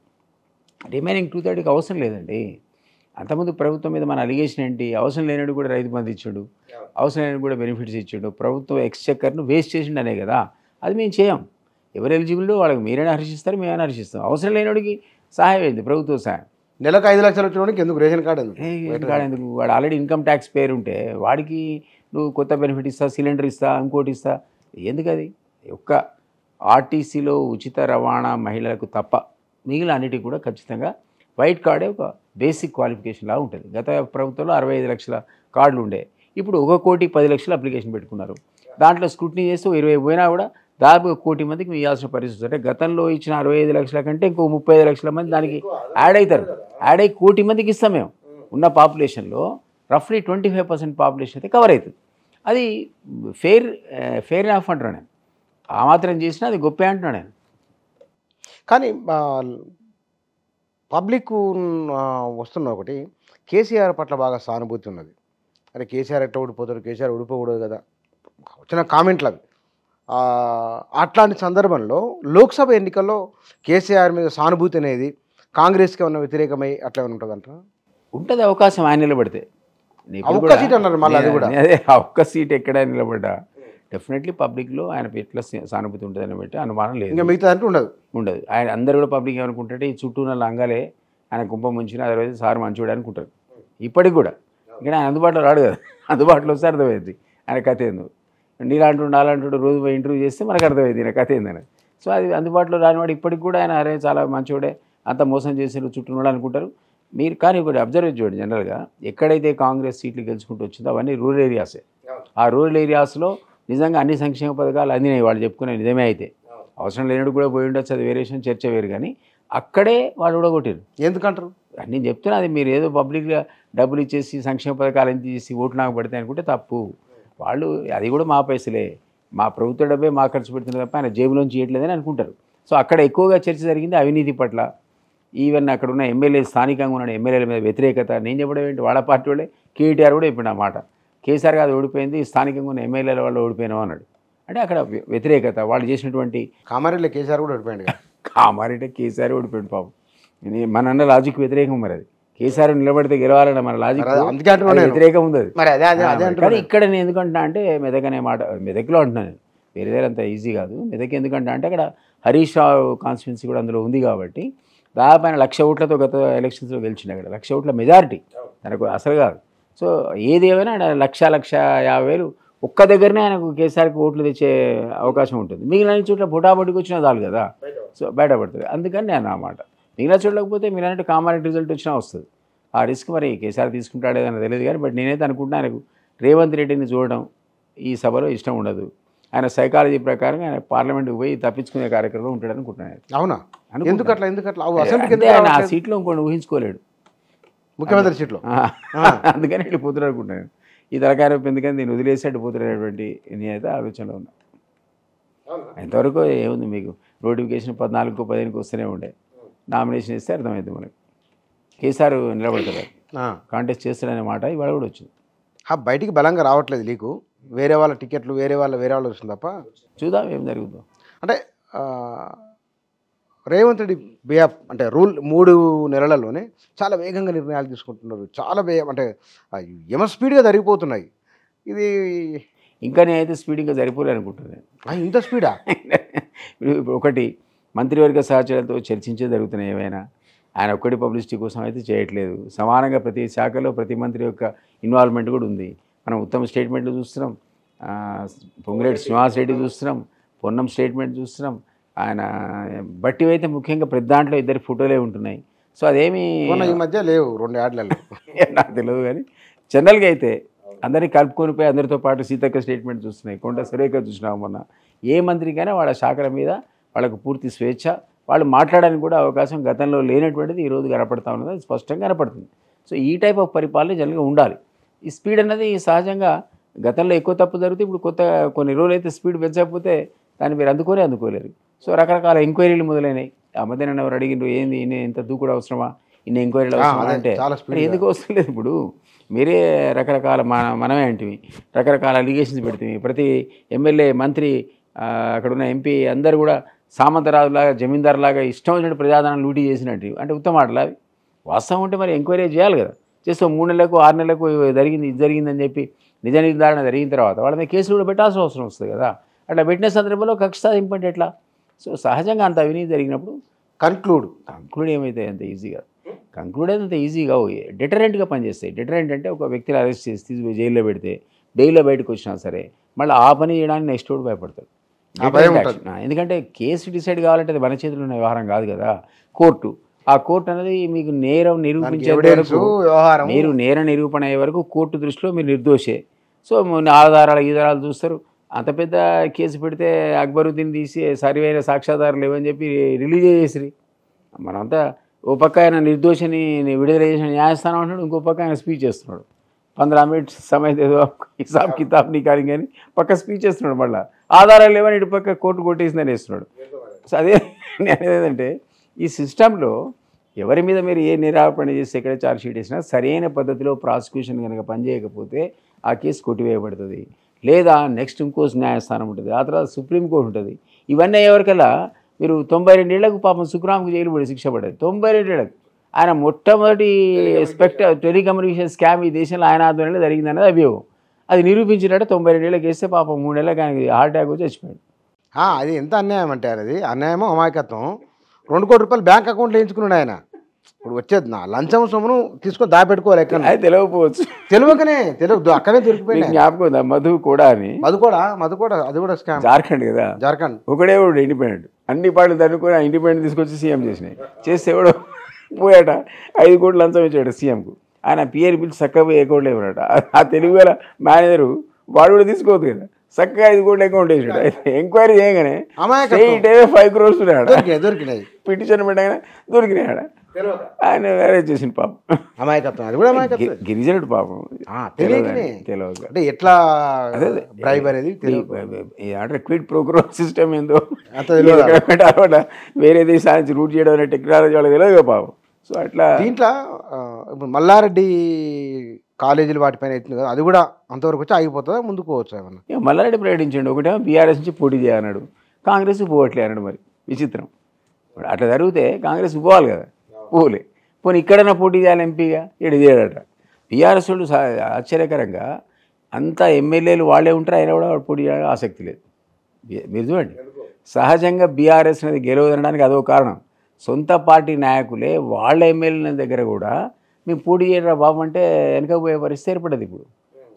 రిమైనింగ్ 2/3కి అవసరం లేదండి. అంతకుముందు ప్రభుత్వం మీద మన అలిగేషన్ ఏంటి? అవసరం లేనివాడు కూడా రైతు బంధు ఇచ్చాడు, అవసరం లేని కూడా బెనిఫిట్స్ ఇచ్చాడు, ప్రభుత్వం ఎక్స్చెక్కర్ను వేస్ట్ చేసిండు అనే కదా. అది మేము చేయం. ఎవరు ఎలిజిబుల్లో వాళ్ళకి మీరైనా హర్షిస్తారు, మేమైనా హర్షిస్తాం. అవసరం లేనివాడికి సహాయం అయింది ప్రభుత్వ సహాయం. నెలకు 5 లక్షలు వచ్చినోడికి ఎందుకు రేషన్ కార్డు ఎందుకు? వాడు ఆల్రెడీ ఇన్కమ్ ట్యాక్స్ పేరు ఉంటే వాడికి నువ్వు కొత్త బెనిఫిట్ ఇస్తా, సిలిండర్ ఇస్తా, ఇంకోటి ఇస్తా, ఎందుకు? అది ఒక్క ఆర్టీసీలో ఉచిత రవాణా మహిళలకు తప్ప మిగిలిన అన్నిటికీ కూడా ఖచ్చితంగా వైట్ కార్డే ఒక బేసిక్ క్వాలిఫికేషన్ లాగా ఉంటుంది. గత ప్రభుత్వంలో 65 లక్షల కార్డులు ఉండే, ఇప్పుడు 1,10,00,000 అప్లికేషన్ పెట్టుకున్నారు. దాంట్లో స్క్రూటినీ చేస్తే 20 పోయినా కూడా దాదాపు 1 కోటి మందికి ఇవ్వాల్సిన పరిస్థితి. అంటే గతంలో ఇచ్చిన 65 లక్షల కంటే ఇంకో 35 లక్షల మంది దానికి యాడ్ అవుతారు. యాడ్ అయ్యి 1 కోటి మందికి ఇస్తాం మేము. ఉన్న పాపులేషన్లో రఫ్లీ 25% పాపులేషన్ అయితే కవర్ అవుతుంది. అది ఫెయిర్ ఆఫ్ అంటున్నాను నేను. ఆ మాత్రం చేసినా అది గొప్పే అంటున్నాను నేను. కానీ పబ్లిక్ వస్తున్న ఒకటి, కేసీఆర్ పట్ల బాగా సానుభూతి ఉన్నది. అరే కేసీఆర్ ఎట్లా ఓడిపోతాడు, కేసీఆర్ ఓడిపోకూడదు కదా వచ్చిన కామెంట్లు అవి. అట్లాంటి సందర్భంలో లోక్సభ ఎన్నికల్లో కేసీఆర్ మీద సానుభూతి అనేది కాంగ్రెస్కి ఏమన్నా వ్యతిరేకమై అట్లా ఏమైనా ఉంటుంది అంటారా? ఉంటుంది అవకాశం, ఆయన నిలబడితే. ఒక్క సీట్ అన్నారు మళ్ళీ, అది కూడా అదే ఒక్క సీట్ ఎక్కడ నిలబడ్డా డెఫినెట్లీ పబ్లిక్లో ఆయన ఎట్లా సానుభూతి ఉంటుందని బట్టి అనుమానం లేదు. ఇంకా మిగతా అంటే ఉండదు. ఆయన అందరు కూడా పబ్లిక్ ఏమనుకుంటే ఈ చుట్టూ ఉన్న లంగాలే ఆయన కుంభం ముంచిన అదర్వైజ్ సార్ మంచివాడు అనుకుంటారు ఇప్పటికి కూడా. ఇంకా ఆయన అందుబాటులో రాడు కదా, అందుబాటులో వస్తే అర్థమైంది ఆయన కథ ఏందో. నీలాంటి అలాంటి రోజు పోయి ఇంటర్వ్యూ చేస్తే మనకు అర్థమైంది ఆయన కథ ఏందని. సో అది అందుబాటులో రానివాడు ఇప్పటికి కూడా ఆయన అరే చాలా మంచివాడే, అంత మోసం చేసారు చుట్టూ అనుకుంటారు మీరు. కానీ ఒకటి అబ్జర్వ్ చేయండి, జనరల్గా ఎక్కడైతే కాంగ్రెస్ సీట్లు గెలుచుకుంటూ వచ్చిందో అవన్నీ రూరల్ ఏరియాసే. ఆ రూరల్ ఏరియాస్లో నిజంగా అన్ని సంక్షేమ పథకాలు అందినాయి వాళ్ళు చెప్పుకునే నిజమే. అయితే అవసరం లేనప్పుడు కూడా పోయి ఉండొచ్చు, అది వేరే విషయం, చర్చ వేరు. కానీ అక్కడే వాళ్ళు కూడా కొట్టారు. ఎందుకంటారు? నేను చెప్తున్నా, అది మీరు ఏదో పబ్లిక్గా డబ్బులు ఇచ్చేసి సంక్షేమ పథకాలు ఎంత చేసి ఓటు నాకు పడతాయి అనుకుంటే తప్పు. వాళ్ళు అది కూడా మా పైసలే, మా ప్రభుత్వ డబ్బే మా ఖర్చు పెడుతున్నారు తప్ప ఆయన జేబులోంచి చేయట్లేదని అనుకుంటారు. సో అక్కడ ఎక్కువగా చర్చ జరిగింది అవినీతి పట్ల. ఈవెన్ అక్కడ ఉన్న ఎమ్మెల్యే, స్థానికంగా ఉన్న ఎమ్మెల్యేల మీద వ్యతిరేకత. నేను చెప్పడం ఏంటి, వాళ్ళ పార్టీ వాళ్ళే, కేటీఆర్ కూడా ఇప్పుడు మాట, కేసీఆర్ కాదు ఓడిపోయింది, స్థానికంగా ఉన్న ఎమ్మెల్యేల వాళ్ళు ఓడిపోయినాం అన్నాడు. అంటే అక్కడ వ్యతిరేకత, వాళ్ళు చేసినటువంటి. కామారెడ్డిలో కేసీఆర్ కూడా ఓడిపోయింది. కామారెడ్డి కేసీఆర్ ఓడిపోయింది పాపం. మన అన్న లాజిక్ వ్యతిరేకం. మరి అది కేసీఆర్ నిలబడితే గెలవాలన్న మన లాజిక్ వ్యతిరేకం ఉంది. అది కానీ ఇక్కడ నేను ఎందుకంటున్నా అంటే, మెదక్ అనే మాట, మెదక్లో అంటున్నాను నేను, వేరే దగ్గర అంత ఈజీ కాదు. మెదక్ ఎందుకంటే అంటే అక్కడ హరీష్ రావు కాన్స్టిట్యున్సీ కూడా అందులో ఉంది కాబట్టి దాదాపు ఆయన 1,00,000 ఓట్లతో గత ఎలక్షన్స్లో గెలిచింది. అక్కడ 1,00,000 ఓట్ల మెజారిటీ తనకు అసలు కాదు. సో ఏది ఏమైనా 1,50,000 ఒక్క దగ్గరనే ఆయనకు కేసీఆర్కి ఓట్లు తెచ్చే అవకాశం ఉంటుంది. మిగిలిన చోట్ల బొటాబొటికి వచ్చినా చాలు కదా, సో బయటపడుతుంది. అందుకని నేను అన్నమాట, మిగిలిన చోట్లకపోతే మీరు అన్నట్టు కామారెడ్డి రిజల్ట్ వచ్చినా వస్తుంది. ఆ రిస్క్ మరి కేసీఆర్ తీసుకుంటాడేదని తెలియదు. కానీ బట్ నేనైతే అనుకుంటున్నా ఆయనకు రేవంత్ రెడ్డిని చూడడం ఈ సభలో ఇష్టం ఉండదు. ఆయన సైకాలజీ ప్రకారం ఆయన పార్లమెంట్కి పోయి తప్పించుకునే కార్యక్రమంలో ఉంటాడు అనుకుంటున్నాను. అవునా? ఎందుకట్లా ఆయన ఆ సీట్లో ఇంకోటి ఊహించుకోలేడు, ముఖ్యమంత్రి సీట్లో. అందుకని వెళ్ళిపోతున్నాడు అనుకుంటున్నాను. ఈ తరకాయ ఎందుకని నేను వదిలేసి అడ్డుపోతున్నటువంటి నేనైతే ఆలోచనలో ఉన్నా. ఇంతవరకు ఏముంది, మీకు నోటిఫికేషన్ 14కో 15కో వస్తూనే ఉండే, నామినేషన్ ఇస్తే అర్థమైంది మనకి కేసీఆర్ నిలబడతారు, కాంటెస్ట్ చేస్తాడనే మాట ఇవాళ కూడా వచ్చింది. బయటికి బలంగా రావట్లేదు లీకు, వేరే వాళ్ళ టికెట్లు వేరే వాళ్ళు వస్తుంది తప్ప. చూద్దాం ఏం జరుగుతుందో. అంటే రేవంత్ రెడ్డి బిహాఫ్ అంటే రూల్ 3 నెలలలోనే చాలా వేగంగా నిర్ణయాలు తీసుకుంటున్నారు. చాలా అంటే యమ స్పీడ్గా జరిగిపోతున్నాయి. ఇది ఇంకా నేనైతే స్పీడ్గా సరిపోలే అనుకుంటున్నాను. ఇంత స్పీడా? ఒకటి, మంత్రివర్గ సహచరులతో చర్చించే జరుగుతున్నాయి. ఏమైనా ఆయన ఒక్కటి పబ్లిసిటీ కోసం అయితే చేయట్లేదు. సమానంగా ప్రతి శాఖలో ప్రతి మంత్రి యొక్క ఇన్వాల్వ్మెంట్ కూడా ఉంది. మనం ఉత్తమ స్టేట్మెంట్లు చూస్తున్నాం, పొంగిరెడ్డి శ్రీనివాసరెడ్డి చూస్తున్నాం, పొన్నం స్టేట్మెంట్ చూస్తున్నాం. ఆయన బట్టి అయితే ముఖ్యంగా ప్రతి దాంట్లో 2 ఫోటోలే ఉంటున్నాయి. సో అదేమి ఈ మధ్య లేవు 2 యాడ్లలో నాకు తెలియదు. కానీ జనరల్గా అయితే అందరినీ కలుపుకొనిపోయి అందరితో పాటు సీతక్క స్టేట్మెంట్ చూస్తున్నాయి, కొండ సురేఖ చూసినాం మొన్న. ఏ మంత్రికైనా వాళ్ళ శాఖల మీద వాళ్ళకు పూర్తి స్వేచ్ఛ, వాళ్ళు మాట్లాడడానికి కూడా అవకాశం గతంలో లేనటువంటిది ఈరోజు కనపడతా ఉన్నది, అది స్పష్టంగా కనపడుతుంది. సో ఈ టైప్ ఆఫ్ పరిపాలన జనరల్గా ఉండాలి. ఈ స్పీడ్ అన్నది సహజంగా గతంలో ఎక్కువ తప్పు జరుగుతుంది. ఇప్పుడు కొన్ని రోజులు అయితే స్పీడ్ పెంచకపోతే దాన్ని మీరు అందుకోలేరు. సో రకరకాల ఎంక్వైరీలు మొదలైనాయి. ఆ మధ్య నన్ను ఎవరు అడిగిండ్రు, ఏంది ఇంత దూకుడు అవసరమా, ఇన్ని ఎంక్వైరీలు అవసరమా అంటే ఎందుకు అవసరం లేదు. ఇప్పుడు మీరే రకరకాల మనమే అంటివి, రకరకాల అలిగేషన్స్ పెడుతుంది. ప్రతి ఎమ్మెల్యే, మంత్రి, అక్కడ ఉన్న ఎంపీ అందరూ కూడా సామంతరాజులాగా, జమీందారులాగా ఇష్టం వచ్చినట్టు ప్రజాధనం లూటీ చేసినట్టు. అంటే ఉత్తమ ఆటలు అవి. వాస్తవం ఉంటే మరి ఎంక్వైరీ చేయాలి కదా. చేస్తే 3 నెలలకు 6 నెలలకు ఇది జరిగిందని చెప్పి నిజ నిర్ధారణ జరిగిన తర్వాత వాళ్ళ మీద కేసులు కూడా పెట్టాల్సిన అవసరం వస్తుంది కదా. అట్లా పెట్టిన సందర్భంలో కక్ష సాధింపు అంటే ఎట్లా? సో సహజంగా అంత అవినీతి జరిగినప్పుడు కంక్లూడ్ ఏమైతే అంత ఈజీగా కంక్లూడ్ అయితే అంత ఈజీగా డిటరెంట్గా పనిచేస్తాయి. డిటరెంట్ అంటే ఒక వ్యక్తిని అరెస్ట్ చేసి తీసుకుపోయి జైల్లో పెడితే డైల్లో బయటకు వచ్చినా సరే మళ్ళీ ఆ పని చేయడానికి నెక్స్ట్ రోడ్ భయపడతాడు. ఎందుకంటే కేసు డిసైడ్ కావాలంటే అది మన చేతిలో ఉన్న వ్యవహారం కాదు కదా, కోర్టు. ఆ కోర్టు అనేది మీకు నేరం నిరూపించే వరకు, మీరు నేర నిరూపణ అయ్యే వరకు కోర్టు దృష్టిలో మీరు నిర్దోషే. సో ఆధారాలు చూస్తారు. అంత పెద్ద కేసు పెడితే అక్బరుద్దీన్ తీసి సరివైన సాక్ష్యాధారాలు లేవని చెప్పి రిలీజ్ చేసేసి మనంతా ఓ పక్క ఆయన నిర్దోషిని విడుదల చేసిన న్యాయస్థానం అంటున్నాడు, ఇంకో పక్క ఆయన స్పీచ్ చేస్తున్నాడు. 15 మినిట్స్ సమయం ఏదో హిసాబ్ కితాబ్ కానీ పక్క స్పీచ్ చేస్తున్నాడు. మళ్ళీ ఆధారాలు లేవని ఇటు పక్క కోర్టు కొట్టేసిందని వేస్తున్నాడు. సో అదే నేనేదంటే ఈ సిస్టంలో ఎవరి మీద మీరు ఏ నిరాపణ చేసి ఎక్కడ ఛార్జ్షీట్ వేసినా సరైన పద్ధతిలో ప్రాసిక్యూషన్ కనుక పనిచేయకపోతే ఆ కేసు కొట్టివేయబడుతుంది. లేదా నెక్స్ట్ ఇంకో న్యాయస్థానం ఉంటుంది, ఆ తర్వాత సుప్రీంకోర్టు ఉంటుంది. ఇవన్నీ ఎవరికల్లా మీరు 92 ఏళ్లకు పాపం సుఖ్రామ్కి జైలు పడి శిక్ష పడ్డది. 92 ఏళ్లకు ఆయన మొట్టమొదటి టెలికమ్యూనికేషన్ స్కామ్ ఈ దేశంలో ఆయన ఆధ్వర్యంలో జరిగిందనేది అభియోగం. అది నిరూపించినట్టు 92 ఏళ్ళకి వేస్తే పాపం 3 నెలలకు ఆయనకి హార్ట్ అటాక్ వచ్చి చచ్చిపోయాడు. అది ఎంత అన్యాయం అంటే అది అన్యాయమో అమాయకత్వం. 2 కోట్ల రూపాయలు బ్యాంక్ అకౌంట్లో వేయించుకున్నాడు ఆయన. ఇప్పుడు వచ్చేది నా లంచం సొమ్మును తీసుకొని దాపెట్టుకోవాలి. ఎక్కడ అది తెలియకపోవచ్చు, తెలియకనే అక్కడే దొరికిపోయింది. జ్ఞాపకం మధు కూడా అని, మధు కూడా అది కూడా స్కామ్. జార్ఖండ్ కదా, జార్ఖండ్ ఒకడే ఇండిపెండెంట్, అన్ని పార్టీలు తనుకొని ఇండిపెండెంట్ తీసుకొచ్చి సీఎం చేసినాయి. చేస్తే ఎవడో పోయాట 5 కోట్లు లంచం ఇచ్చాడు సీఎంకు. ఆయన పిఆర్ బిల్స్ చక్కగా అకౌంట్లో ఇవ్వడట. ఆ తెలుగు గల మేనేజరు వాడు కూడా తీసుకోవద్దు కదా, చక్కగా 5 కోట్లు అకౌంట్ వేసాడు. ఎంక్వైరీ చేయగానే అమాయకత్వం 5 crores ఉన్నాడు. దొరికినాయి పిటిషన్ పెట్టగానే దొరికినాయి ఆడ. ఆయన అరెస్ట్ చేసిన పాపం. అమాయకత్వం, అది కూడా అమాయకత్వం. గిరిజనుడు పాపం తెలియకనే తెలియదు. అంటే ఎట్లా బ్రైబ్ అనేది అంటే క్విడ్ ప్రోగ్రో సిస్టమ్ ఏందో తెలియదు. వేరే దేశాల నుంచి రూట్ చేయడం అనే టెక్నాలజీ వాళ్ళకి తెలియదు పాపం. సో అట్లా దీంట్లో ఇప్పుడు మల్లారెడ్డి కాలేజీలు వాటిపైన అవుతుంది కదా, అది కూడా అంతవరకు వచ్చి ఆగిపోతుందా, ముందుకు పోవచ్చు ఏమన్నా? మల్లారెడ్డి ప్రకటించండి. ఒకటేమో బీఆర్ఎస్ నుంచి పోటీ చేయన్నాడు, కాంగ్రెస్ పోవట్లే అన్నాడు. మరి విచిత్రం. అట్లా జరిగితే కాంగ్రెస్ పోవాలి కదా, పోలే. పోనీ ఇక్కడైనా పోటీ చేయాలి ఎంపీగా, ఇక్కడ చేయడట. బీఆర్ఎస్ వాళ్ళు ఆశ్చర్యకరంగా అంతా ఎమ్మెల్యేలు వాళ్ళే ఉంటారు, అయినా కూడా పోటీ చేయాలని ఆసక్తి లేదు. మీరు చూడండి, సహజంగా బీఆర్ఎస్ అనేది గెలవదనడానికి అదో కారణం. సొంత పార్టీ నాయకులే వాళ్ళ ఎమ్మెల్యేల దగ్గర కూడా మేము పోటీ చేయరా బాబు అంటే వెనకపోయే పరిస్థితి ఏర్పడ్డది ఇప్పుడు.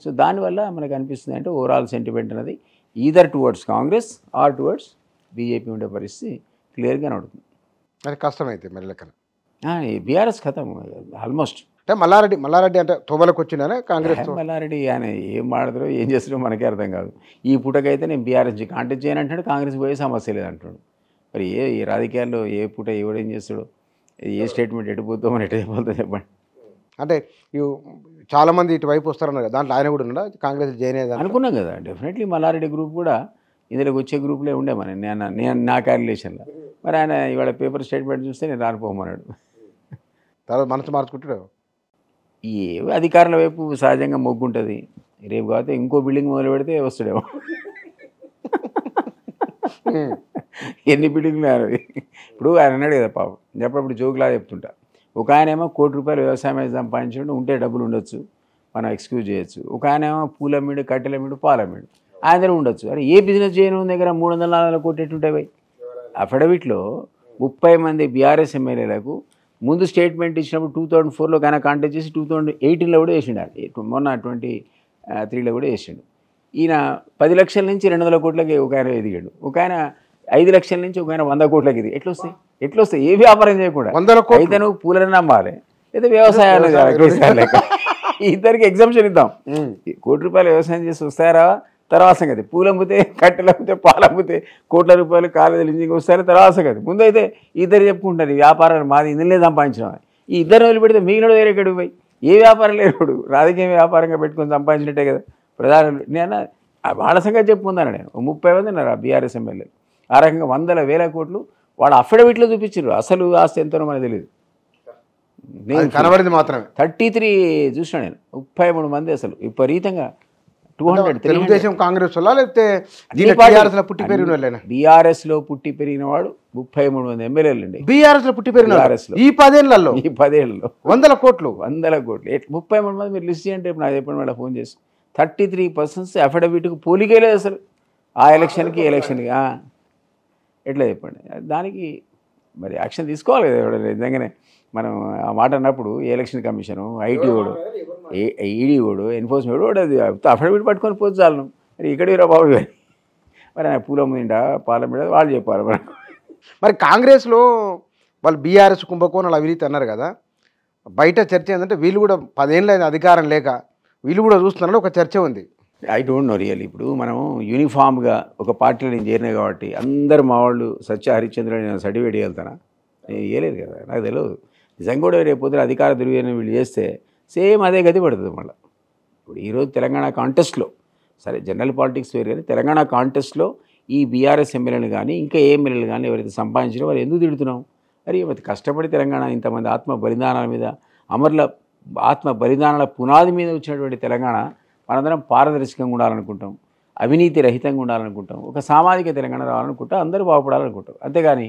సో దానివల్ల మనకు అనిపిస్తుంది అంటే ఓవరాల్ సెంటిమెంట్ అనేది either towards Congress or towards BJP ఉండే పరిస్థితి క్లియర్గా నడుతుంది. అది కష్టమైతే మరి లెక్కన బీఆర్ఎస్ ఖతం ఆల్మోస్ట్. అంటే మల్లారెడ్డి అంటే తోబలకు వచ్చిందనే కాంగ్రెస్. మల్లారెడ్డి ఆయన ఏం మాడతారో ఏం చేస్తారో మనకే అర్థం కాదు. ఈ పూటకైతే నేను బీఆర్ఎస్ కాంటెస్ట్ చేయను అంటాడు, కాంగ్రెస్ పోయే సమస్య లేదంటాడు. మరి ఈ రాజకీయాల్లో ఏ పూట ఎవడేం చేస్తాడో, ఏ స్టేట్మెంట్ ఎటుపోతామని ఎటు చెప్పాలో చెప్పండి. అంటే చాలామంది ఇటువైపు వస్తారన్నారు కదా, దాంట్లో ఆయన కూడా ఉన్నాడా కాంగ్రెస్ జాయిన్ అయ్యేది అనుకున్నాం కదా. డెఫినెట్లీ మల్లారెడ్డి గ్రూప్ కూడా ఇందులోకి వచ్చే గ్రూప్లే ఉండే మన నేను నా క్యాలిక్యులేషన్లో. మరి ఆయన ఇవాళ పేపర్ స్టేట్మెంట్ చూస్తే నేను రానిపోమన్నాడు. తర్వాత మనసు మార్చుకుంటాడు. ఏ అధికారుల వైపు సహజంగా మొగ్గుంటుంది. రేపు కాకపోతే ఇంకో బిల్డింగ్ మొదలు పెడితే వస్తాడేమో. ఎన్ని బిల్డింగ్లు ఇప్పుడు ఆయన అన్నాడు కదా పాపం, ఎప్పుడప్పుడు జోకులా చెప్తుంటా. ఒక ఆయన ఏమో ₹1 కోటి వ్యవసాయం అయితే సంపాదించడం ఉంటే డబ్బులు ఉండొచ్చు, మనం ఎక్స్క్యూజ్ చేయొచ్చు. ఒక ఆయన ఏమో పూలమ్మీడు, కట్టెలమ్మీడు, పాలమ్మీడు, ఆయన దగ్గర ఉండొచ్చు. అరే ఏ బిజినెస్ చేయను దగ్గర 300-400 కోట్లు ఎట్టుంటాయి? అఫిడవిట్లో 30 మంది బీఆర్ఎస్ ఎమ్మెల్యేలకు ముందు స్టేట్మెంట్ ఇచ్చినప్పుడు 2004లో కానీ కాంటాక్ట్ చేసి 2018లో కూడా వేసిండు. మొన్న 23లో కూడా వేసిండు. ఈయన 10 లక్షల నుంచి 200 కోట్లకి ఒక ఆయన ఎదిగాడు. ఒక ఆయన 5 లక్షల నుంచి ఒక ఆయన 100 కోట్లకి ఎదిగి ఎట్లొస్తాయి? ఏ వ్యాపారం చేయకుండా అయితే నువ్వు పూలను నమ్మాలి, లేదా వ్యవసాయాలు లెక్క. ఇద్దరికి ఎగ్జామ్షన్ ఇద్దాం. ₹1 కోటి వ్యవసాయం చేసి వస్తారా తర్వాత సంగతి, పూలు అమ్మితే, కట్టెలు అమ్మితే, పాలు అమ్మితే ₹1 కోట్ల కాలేజీలు ఇంజింగ్ వస్తారా తర్వాత సంగతి. ముందైతే ఇద్దరు చెప్పుకుంటారు ఈ వ్యాపారాలు మాది ఇందులోనే సంపాదించిన. ఈ ఇద్దరు వదిలిపెడితే మిగిలిన వేరే ఎక్కడికి పోయి ఏ వ్యాపారం లేడు, రాజకీయ వ్యాపారంగా పెట్టుకొని సంపాదించినట్టే కదా ప్రధాన. నేను వాళ్ళ సంగతి చెప్పుకుందాను. నేను 30 మంది ఉన్నారు ఆ బీఆర్ఎస్ ఎమ్మెల్యేలు. ఆ రకంగా 100,000 కోట్లు వాళ్ళ అఫిడవిట్లో చూపించారు. అసలు ఆస్తి ఎంతనో మనకు తెలియదు. కనబడింది మాత్రమే 33 చూసినా నేను. 33 మంది అసలు విపరీతంగా 200 తెలుగుదేశం కాంగ్రెస్ వల్ల లేకపోతే పుట్టి పెరిగిన వాళ్ళేనా? బీఆర్ఎస్ లో పుట్టి పెరిగిన వాడు 33 మంది ఎమ్మెల్యేలు అండి. బీఆర్ఎస్ లో పుట్టి పెరిగిన ఈ 10 ఏళ్లలో 100 కోట్లు 33 మంది మీరు లిస్ట్ చేయండి. నాకు చెప్పండి వాళ్ళ ఫోన్ చేసి. 33% అఫిడవిట్కు పోలికే లేదు అసలు. ఆ ఎలక్షన్కి ఎట్లా చెప్పండి? దానికి మరి యాక్షన్ తీసుకోవాలి కదా నిజంగానే. మనం ఆ మాట అన్నప్పుడు ఎలక్షన్ కమిషను, ఐటీ వాడు, ఈడీ వాడు, ఎన్ఫోర్స్మెంట్ వాడు అది అఫిడవిట్ పట్టుకొని పోతే చాలను. మరి ఇక్కడ బాబు మరి ఆయన పూల మీద పాల మీద వాళ్ళు చెప్పాలి. మరి కాంగ్రెస్లో వాళ్ళు బీఆర్ఎస్ కుంభకోణాలు అవినీతి అన్నారు కదా, బయట చర్చ ఏంటంటే వీళ్ళు కూడా 10 ఏళ్ళ అధికారం లేక వీళ్ళు కూడా చూస్తున్నారని ఒక చర్చ ఉంది. I don't know real. ఇప్పుడు మనం యూనిఫామ్గా ఒక పార్టీలో నేను చేరినా కాబట్టి అందరు మా వాళ్ళు సత్య హరిశ్చంద్ర నేను సర్టిఫికేట్ వెళ్తానా? నేను ఇవ్వలేదు కదా, నాకు తెలియదు. నిజంగా కూడా రేపు పొద్దున అధికార దుర్వినియోగం వీళ్ళు చేస్తే సేమ్ అదే గతి పడుతుంది మళ్ళీ. ఇప్పుడు ఈరోజు తెలంగాణ కాంటెస్ట్లో, సరే జనరల్ పాలిటిక్స్ వేరు కానీ తెలంగాణ కాంటెస్ట్లో ఈ బీఆర్ఎస్ ఎమ్మెల్యేలు కానీ ఇంకా ఏ ఎమ్మెల్యేలు కానీ ఎవరైతే సంపాదించారో వారు ఎందుకు తిడుతున్నాం? మరి కష్టపడి తెలంగాణ ఇంతమంది ఆత్మ బలిదానాల మీద, అమరుల ఆత్మ బలిదానాల పునాది మీద వచ్చినటువంటి తెలంగాణ మనందరం పారదర్శకంగా ఉండాలనుకుంటాం, అవినీతి రహితంగా ఉండాలనుకుంటాం, ఒక సామాజిక తెలంగాణ రావాలనుకుంటాం, అందరూ బాగుపడాలనుకుంటాం. అంతేగాని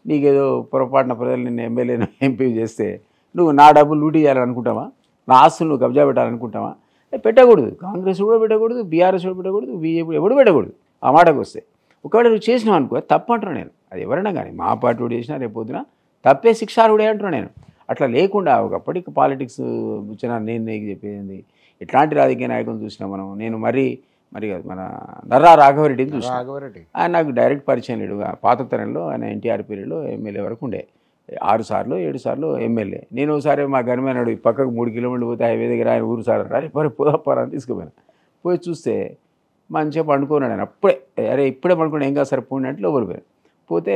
నీకేదో పొరపాటున ప్రజలు నిన్ను ఎమ్మెల్యేను ఎంపీ చేస్తే నువ్వు నా డబ్బులు లూటీ చేయాలనుకుంటావా? నా ఆస్తులు నువ్వు కబ్జా పెట్టాలనుకుంటావా? పెట్టకూడదు. కాంగ్రెస్ కూడా పెట్టకూడదు, బీఆర్ఎస్ కూడా పెట్టకూడదు, బీజేపీ ఎవడు పెట్టకూడదు. ఆ మాటకు వస్తే ఒకవేళ నువ్వు చేసినావు అనుకో తప్పు అంటున్నాను నేను. అది ఎవరైనా కానీ మా పార్టీ కూడా చేసినా రేపు పొద్దున తప్పే శిక్షార్హుడే అంటున్నాను నేను. అట్లా లేకుండా ఒకప్పటికి పాలిటిక్స్ వచ్చిన నేను నీకు చెప్పేది ఇట్లాంటి రాజకీయ నాయకులను చూసినా మనం. నేను మరి మన నర్రా రాఘవరెడ్డిని చూసినా. ఆయన నాకు డైరెక్ట్ పరిచయం లేడు. పాత తరంలో ఆయన ఎన్టీఆర్ పీరియడ్లో ఎమ్మెల్యే వరకు ఉండే, 6 సార్లు 7 సార్లు ఎమ్మెల్యే. నేను ఒకసారి మా గనిమేనాడు పక్కకు 3 కిలోమీటర్లు పోతే హైవే దగ్గర ఆయన ఊరు సార్ అరే పోదాపారా అని తీసుకుపోయాను. పోయి చూస్తే మంచిగా పండుకున్నాడు ఆయన. అప్పుడే అరే ఇప్పుడే పండుకున్నాడు, ఏం కాదు సార్ పోండి అంటే లోపలికి పోయాను. పోతే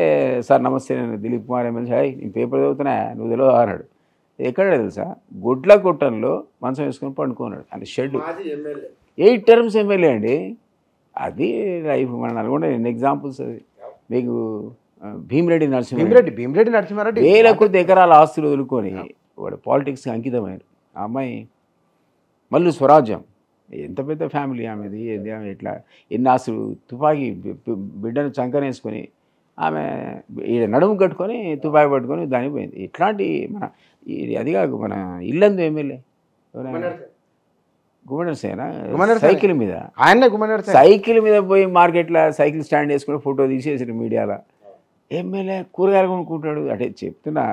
సార్ నమస్తే, నేను దిలీప్ కుమార్ ఎమ్మెల్సీ. హాయ్, నేను పేపర్ చదువుతున్నా, నువ్వు తెలియదు అన్నాడు. ఎక్కడ తెలుసా, గుడ్ల కొట్టంలో మంచం వేసుకొని పండుకున్నాడు. అంటే షెడ్ 8 terms ఎమ్మెల్యే అండి. అది లైఫ్. మన నల్గొండ ఎన్ని ఎగ్జాంపుల్స్. అది మీకు భీమిరెడ్డి నరసింహారెడ్డి వేల కొద్ది ఎకరాల ఆస్తులు వదులుకొని వాడు పాలిటిక్స్కి అంకితమైనారు. ఆ అమ్మాయి మళ్ళీ స్వరాజ్యం, ఎంత పెద్ద ఫ్యామిలీ ఆమెది, ఆమె ఇట్లా ఎన్ని ఆస్తులు, తుపాకీ బిడ్డను చంకనేసుకొని ఆమె నడుము కట్టుకొని తుపాకీ పట్టుకొని దానికి పోయింది. ఇట్లాంటి మన అది కాదు, మన ఇల్లందు ఎమ్మెల్యే గుమ్మనర్సేనా సైకిల్ మీద, సైకిల్ మీద పోయి మార్కెట్లో సైకిల్ స్టాండ్ వేసుకుని ఫోటో తీసేసారు మీడియాలో. ఎమ్మెల్యే కూరగాయలు కొనుక్కుంటాడు. అంటే చెప్తున్నా,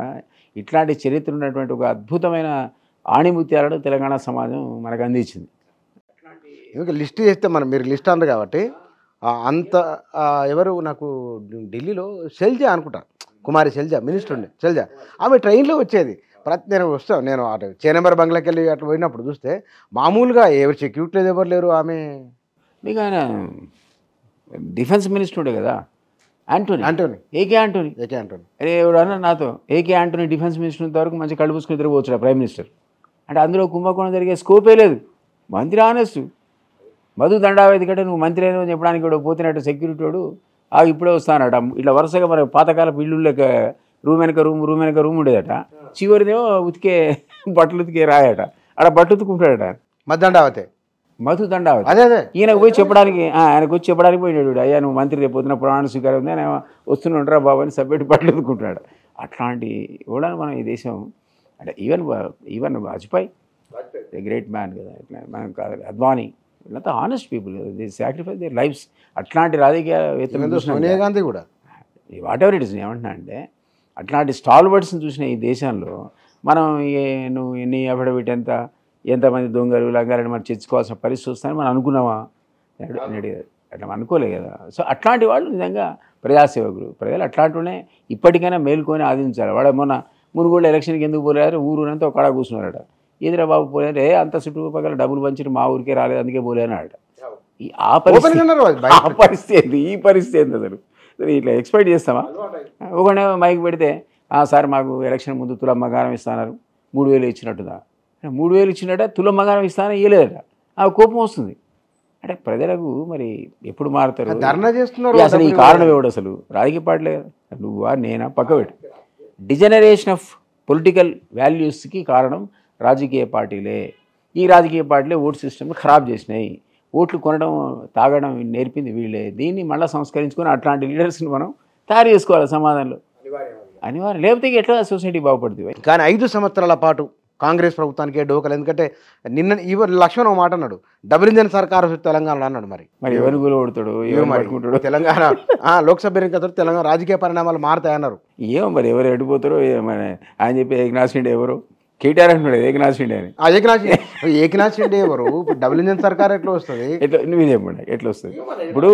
ఇట్లాంటి చరిత్ర ఉన్నటువంటి ఒక అద్భుతమైన ఆణిముత్యాలను తెలంగాణ సమాజం మనకు అందించింది. ఇంకా లిస్ట్ చేస్తే మీరు లిస్ట్ అన్నారు కాబట్టి అంత ఎవరు నాకు ఢిల్లీలో శైలజ అనుకుంటా, కుమారి శైలజ మినిస్టర్ ఉండే శైలజ, ఆమె ట్రైన్లో వచ్చేది. నేను వస్తాను, నేను అటు చేనంబర్ బంగ్లాకి వెళ్ళి అట్లా పోయినప్పుడు చూస్తే మామూలుగా ఎవరు సెక్యూరిటీ లేదు, ఎవరు లేరు. ఆమె మీకు ఆయన డిఫెన్స్ మినిస్టర్ ఉండే కదా, యాంటోనీ ఏకే యాంటోనీ. అరే ఎవడు అన్న నాతో, ఏకే యాంటోనీ డిఫెన్స్ మినిస్టర్ వరకు మంచి కళ్ళు పూసుకుని తిరగవచ్చు ప్రైమ్ మినిస్టర్. అంటే అందులో కుంభకోణం జరిగే స్కోపే లేదు. మంత్రి ఆనెస్ట్, మధు దండావేది కంటే నువ్వు మంత్రి అయినా చెప్పడానికి కూడా పోతున్నట్టు సెక్యూరిటీ వాడు ఇప్పుడే వస్తానట. ఇట్లా వరుసగా మరి పాతకాలపు ఇల్లు లెక్క రూమ్ వెనక రూమ్ ఉండేదట. చివరిదేమో ఉతికే బట్టలు ఉతికే రాయట, అక్కడ బట్టలు ఉతుకుంటాడట మధు దండావతి. అదే ఈయనకు పోయి చెప్పడానికి, ఆయనకు వచ్చి చెప్పడానికి పోయినాడు, అయ్యా నువ్వు మంత్రి రేపు పొద్దున ప్రమాణ స్వీకారం ఉంది, ఆయన వస్తున్నా బాబు అని సపరేట్ బట్టలు ఉతుకుంటున్నాడు. అట్లాంటి కూడా మనం ఈ దేశం, అంటే ఈవెన్ వాజ్పేయి గ్రేట్ మ్యాన్ కదా, ఇట్లా మనం కాదు, అద్వానీ, వీళ్ళంతా honest people, they sacrifice there lifes. అట్లాంటి రాజకీయ సోనియా గాంధీ కూడా వాట్ ఎవర్ ఇట్ ఇస్. ఏమంటున్నా అంటే అట్లాంటి స్టాల్వర్డ్స్ని చూసిన ఈ దేశంలో మనం నువ్వు ఎన్ని అఫిడవిట్ ఎంతమంది దొంగలు లంగాలని మనం చర్చుకోవాల్సిన పరిస్థితి వస్తాయని మనం అనుకున్నామా? అట్లా అనుకోలే కదా. సో అట్లాంటి వాళ్ళు నిజంగా ప్రజాసేవకులు. ప్రజలు అట్లాంటినే ఇప్పటికైనా మేల్కొని ఆదించాలి. వాడు మునుగోడు ఎలక్షన్కి ఎందుకు పోలేరు, ఊరంతా ఒక కాడ కూర్చున్నారట. ఎదురా బాబు పోలేరు, అంత చుట్టుపక్కల డబ్బులు పంచి మా ఊరికే రాలేదు అందుకే పోలేనాడట. ఆ పరిస్థితి ఈ పరిస్థితి ఏంటి అసలు? ఇట్లా ఎక్స్పెక్ట్ చేస్తామా? ఒకనే మైక్ పెడితే సార్ మాకు ఎలక్షన్ ముందు తులం బంగారం ఇస్తున్నారు, 3000 ఇచ్చినట్టుదా, 3000 ఇచ్చినట్ట తులం బంగారం ఇస్తానని ఇవ్వలేదట. కోపం వస్తుంది. అంటే ప్రజలకు మరి ఎప్పుడు మారుతారు? అసలు ఈ కారణం ఎవడు? అసలు రాజకీయ పార్టీలే కదా, నువ్వా నేనా పక్క పెట్టు. డిజనరేషన్ ఆఫ్ పొలిటికల్ వాల్యూస్కి కారణం రాజకీయ పార్టీలే. ఈ రాజకీయ పార్టీలే ఓటు సిస్టమ్ని ఖరాబ్ చేసినాయి. ఓట్లు కొనడం తాగడం నేర్పింది వీళ్ళే. దీన్ని మళ్ళీ సంస్కరించుకొని అట్లాంటి లీడర్స్ని మనం తయారు చేసుకోవాలి సమాజంలో, అనివార్యం. లేకపోతే ఎట్లా సొసైటీ బాగుపడుతుంది? కానీ 5 సంవత్సరాల పాటు కాంగ్రెస్ ప్రభుత్వానికే డోకలు. ఎందుకంటే నిన్న లక్ష్మణ్ ఒక మాట అన్నాడు, డబుల్ ఇంజన్ సర్కారు తెలంగాణలో అన్నాడు. మరి ఎవరు కూలబడతాడు, ఎవరు తెలంగాణ లోక్సభ ఎన్నికతో తెలంగాణ రాజకీయ పరిణామాలు మారుతాయన్నారు. ఏమో మరి ఎవరు ఎడిపోతారో ఆయన చెప్పి ఏకనాథ్ షిండే ఎవరు, కేటీఆర్ అంటున్నాడు ఏకనాథ్ షిండే అని. ఏకనాథ్ షిండే ఎవరు? డబుల్ ఇంజన్ సర్కార్ ఎట్లా వస్తుంది? నువ్వు చెప్పండి ఎట్లా వస్తుంది? ఇప్పుడు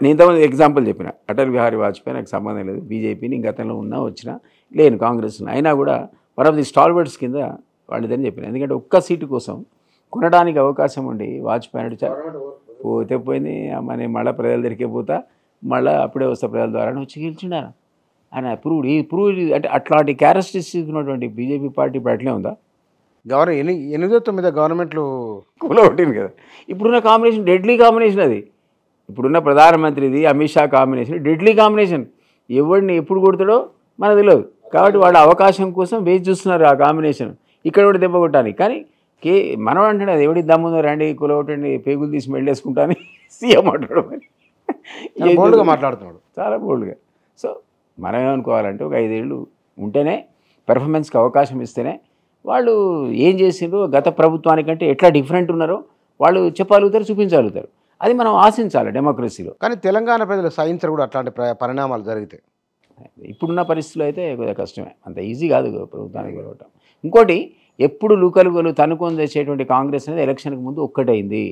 నేను ఇంతమంది ఎగ్జాంపుల్ చెప్పిన, అటల్ బిహారీ వాజ్పేయి నాకు సంబంధం లేదు, బీజేపీని గతంలో ఉన్నా వచ్చినా లేను కాంగ్రెస్లో, అయినా కూడా వన్ ఆఫ్ ది స్టాల్వర్డ్స్ కింద వాళ్ళదని చెప్పిన. ఎందుకంటే ఒక్క సీటు కోసం కొనడానికి అవకాశం ఉండి వాజ్పేయి అంటే పోతే పోయింది అమ్మని, మళ్ళీ ప్రజల దగ్గరికే పోతా, మళ్ళీ అప్పుడే వస్తా ప్రజల ద్వారా వచ్చి గెలిచిండారు ఆయన. ప్రూవ్డ్ అంటే అట్లాంటి క్యారెక్టరిస్టిక్స్ ఉన్నటువంటి బీజేపీ పార్టీ ఇప్పుడు అట్లే ఉందా? 8-9 గవర్నమెంట్లు కూలగొట్టింది కదా. ఇప్పుడున్న కాంబినేషన్ డెడ్లీ కాంబినేషన్. అది ఇప్పుడున్న ప్రధానమంత్రిది Amit Shah combination deadly combination. ఎవరిని ఎప్పుడు కొడతాడో మనకు తెలియదు. కాబట్టి వాళ్ళ అవకాశం కోసం వేచి చూస్తున్నారు ఆ కాంబినేషన్. ఇక్కడ కూడా దెబ్బ కొట్టాలి. కానీ మనం అంటాడు అది ఎవడి దమ్ముందో రండి కూలగొట్టండి పేగులు తీసి మెళ్ళేసుకుంటాని సీఎం అంటాడు. మరి బోల్డ్గా మాట్లాడుతున్నాడు, చాలా బోల్డ్గా. సో మనం ఏమనుకోవాలంటే ఒక 5 ఏళ్ళు ఉంటేనే, పెర్ఫార్మెన్స్కి అవకాశం ఇస్తేనే వాళ్ళు ఏం చేసిండ్రో గత ప్రభుత్వానికంటే ఎట్లా డిఫరెంట్ ఉన్నారో వాళ్ళు చెప్పగలుగుతారు, చూపించగలుగుతారు. అది మనం ఆశించాలి డెమోక్రసీలో. కానీ తెలంగాణ ప్రజలు సహించరు కూడా అట్లాంటి పరిణామాలు జరిగితే. ఇప్పుడున్న పరిస్థితుల్లో అయితే కొద్దిగా కష్టమే, అంత ఈజీ కాదు ప్రభుత్వానికి గెలవటం. ఇంకోటి, ఎప్పుడు లూకలుగలు తనుకొని తెచ్చేటువంటి కాంగ్రెస్ అనేది ఎలక్షన్కి ముందు ఒక్కటైంది.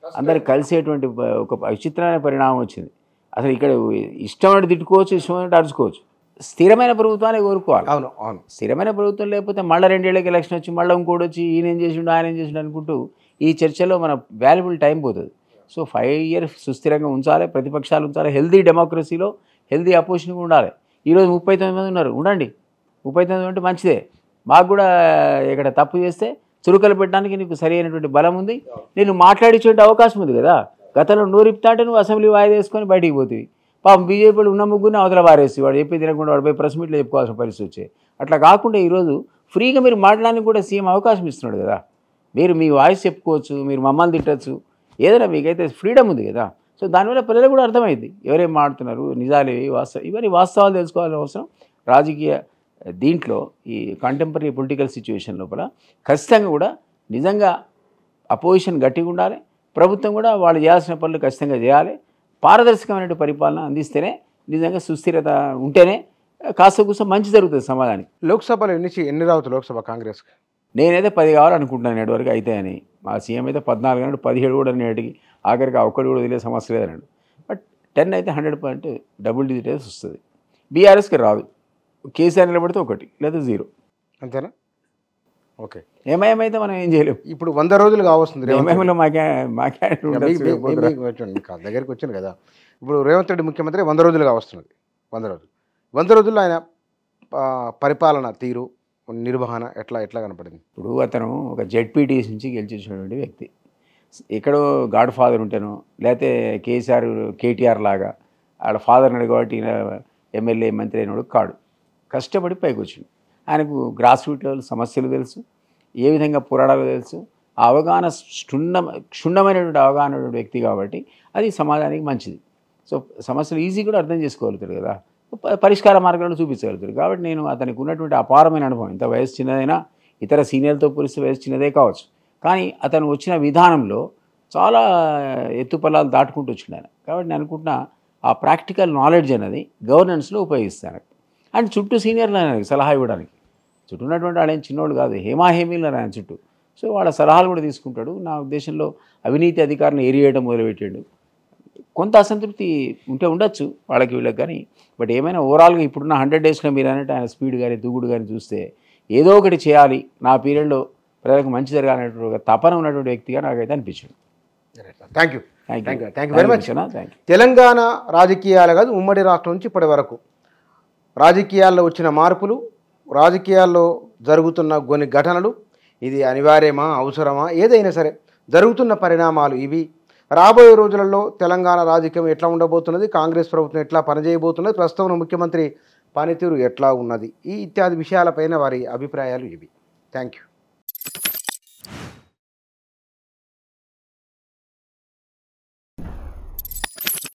అందరికి కలిసేటువంటి ఒక విచిత్రమైన పరిణామం వచ్చింది. అసలు ఇక్కడ ఇష్టమైనట్టు తిట్టుకోవచ్చు, ఇష్టమైనట్టు అరుచుకోవచ్చు. స్థిరమైన ప్రభుత్వాన్ని కోరుకోవాలి. అవును అవును. స్థిరమైన ప్రభుత్వం లేకపోతే మళ్ళీ 2 ఏళ్ళకి ఎలక్షన్ వచ్చి మళ్ళీ ఇంకోటి వచ్చి ఈయన ఏం చేసిండు ఆయన ఏం చేసిండు అనుకుంటూ ఈ చర్చలో మన వాల్యుబుల్ టైం పోతుంది. సో 5 years సుస్థిరంగా ఉంచాలి, ప్రతిపక్షాలు ఉంచాలి, హెల్దీ డెమోక్రసీలో హెల్దీ అపోజిషన్ ఉండాలి. ఈరోజు 39 మంది ఉన్నారు, ఉండండి. 39 అంటే మంచిదే. మాకు కూడా ఇక్కడ తప్పు చేస్తే చురుకలు పెట్టడానికి నీకు సరి అయినటువంటి బలం ఉంది, నేను మాట్లాడించే అవకాశం ఉంది కదా. గతంలో నోరిప్తా అంటే నువ్వు అసెంబ్లీ వాయిదా వేసుకొని బయటికి పోతుంది. పాపం బీజేపీలు ఉన్న ముగ్గురిని అవతల వారేసి వాడు చెప్పి తినకుండా వాడు పోయి ప్రెస్ మీట్లో చెప్పుకోవాల్సిన పరిస్థితి వచ్చాయి. అట్లా కాకుండా ఈరోజు ఫ్రీగా మీరు మాట్లాడడానికి కూడా సీఎం అవకాశం ఇస్తున్నాడు కదా. మీరు మీ వాయిస్ చెప్పుకోవచ్చు, మీరు మమ్మల్ని తిట్టచ్చు, ఏదైనా మీకైతే ఫ్రీడమ్ ఉంది కదా. సో దానివల్ల పిల్లలకు కూడా అర్థమైంది ఎవరేం మాడుతున్నారు, నిజాలు వాస్తవం, ఇవన్నీ వాస్తవాలు తెలుసుకోవాల్సిన అవసరం రాజకీయ దీంట్లో ఈ కంటెంపరీ పొలిటికల్ సిచ్యువేషన్ లోపల ఖచ్చితంగా కూడా నిజంగా అపోజిషన్ గట్టిగా ఉండాలి, ప్రభుత్వం కూడా వాళ్ళు చేయాల్సిన పనులు ఖచ్చితంగా చేయాలి, పారదర్శకమైన పరిపాలన అందిస్తేనే నిజంగా సుస్థిరత ఉంటేనే కాస్త కూసం మంచి జరుగుతుంది సమాజానికి. లోక్సభలో ఎన్ని రావచ్చు లోక్సభ కాంగ్రెస్కి? నేనైతే 10 కావాలనుకుంటున్నాను నేటి వరకు అయితే అని. మా సీఎం అయితే 14 అన్నాడు, 17 కూడా నేటికి ఆఖరికి ఒక్కటి కూడా వదిలే సమస్య లేదన్నాడు. బట్ 10 అయితే 100% డబుల్ డిజిట్ అయితే వస్తుంది. బీఆర్ఎస్కి రాదు, కేసీఆర్ నిలబడితే 1 లేదా 0 అంతేనా? ఓకే. ఎంఐఎం అయితే మనం ఏం చేయలేము. ఇప్పుడు 100 రోజులు కావస్తుంది. ఎంఐఎంలో మా దగ్గరికి వచ్చింది కదా. ఇప్పుడు రేవంత్ రెడ్డి ముఖ్యమంత్రి 100 రోజులు కావస్తున్నది. 100 రోజుల్లో ఆయన పరిపాలన తీరు నిర్వహణ ఎట్లా కనపడింది? ఇప్పుడు అతను ఒక జెడ్పీటీసీ నుంచి గెలిచేసినటువంటి వ్యక్తి. ఎక్కడో గాడ్ ఫాదర్ ఉంటేనో లేకపోతే కేటీఆర్ లాగా ఆడ ఫాదర్ అన్నాడు కాబట్టి ఎమ్మెల్యే మంత్రి అయినోడు కాడు. కష్టపడి పైకి వచ్చింది. ఆయనకు గ్రాస్ రూట్ లెవెల్ సమస్యలు తెలుసు, ఏ విధంగా పోరాడాలో తెలుసు, ఆ అవగాహన క్షుణ్ణమైనటువంటి అవగాహన వ్యక్తి కాబట్టి అది సమాజానికి మంచిది. సో సమస్యలు ఈజీ కూడా అర్థం చేసుకోగలుగుతాడు కదా, పరిష్కార మార్గాలను చూపించగలుగుతాడు. కాబట్టి నేను అతనికి ఉన్నటువంటి అపారమైన అనుభవం, ఇంత వయసు చిన్నదైనా ఇతర సీనియర్లతో పోలిస్తే వయసు చిన్నదే కావచ్చు, కానీ అతను వచ్చిన విధానంలో చాలా ఎత్తుపల్లాలు దాటుకుంటూ వచ్చిండు ఆయన. కాబట్టి నేను అనుకుంటున్నా ఆ ప్రాక్టికల్ నాలెడ్జ్ అనేది గవర్నెన్స్లో ఉపయోగిస్తాను. అండ్ చుట్టూ సీనియర్లు ఆయనకి సలహా ఇవ్వడానికి, చుట్టూ ఉన్నటువంటి వాళ్ళు ఏం చిన్నోళ్ళు కాదు, హేమాహేమీలు ఆయన చుట్టూ. సో వాళ్ళ సలహాలు కూడా తీసుకుంటాడు. నా ఉద్దేశంలో అవినీతి అధికారులను ఏరివేయడం మొదలుపెట్టాడు. కొంత అసంతృప్తి ఉంటే ఉండొచ్చు వాళ్ళకి వీళ్ళకి, కానీ బట్ ఏమైనా ఓవరాల్గా ఇప్పుడున్న 100 daysలో మీరు అన్నట్టు ఆయన స్పీడ్ కానీ దూకుడు కానీ చూస్తే ఏదో ఒకటి చేయాలి, నా పీరియడ్లో ప్రజలకు మంచి జరగాలనేటువంటి ఒక తపన ఉన్నటువంటి వ్యక్తిగా నాకైతే అనిపించింది. Thank you very much. Telangana రాజకీయాలు కాదు, ఉమ్మడి రాష్ట్రం నుంచి ఇప్పటి వరకు రాజకీయాల్లో వచ్చిన మార్పులు, రాజకీయాల్లో జరుగుతున్న కొన్ని ఘటనలు, ఇది అనివార్యమా అవసరమా ఏదైనా సరే జరుగుతున్న పరిణామాలు ఇవి. రాబోయే రోజులలో తెలంగాణ రాజకీయం ఎట్లా ఉండబోతున్నది, కాంగ్రెస్ ప్రభుత్వం ఎట్లా పనిచేయబోతున్నది, ప్రస్తుతం ముఖ్యమంత్రి పనితీరు ఎట్లా ఉన్నది, ఈ ఇత్యాది విషయాలపైన వారి అభిప్రాయాలు ఇవి. Thank you.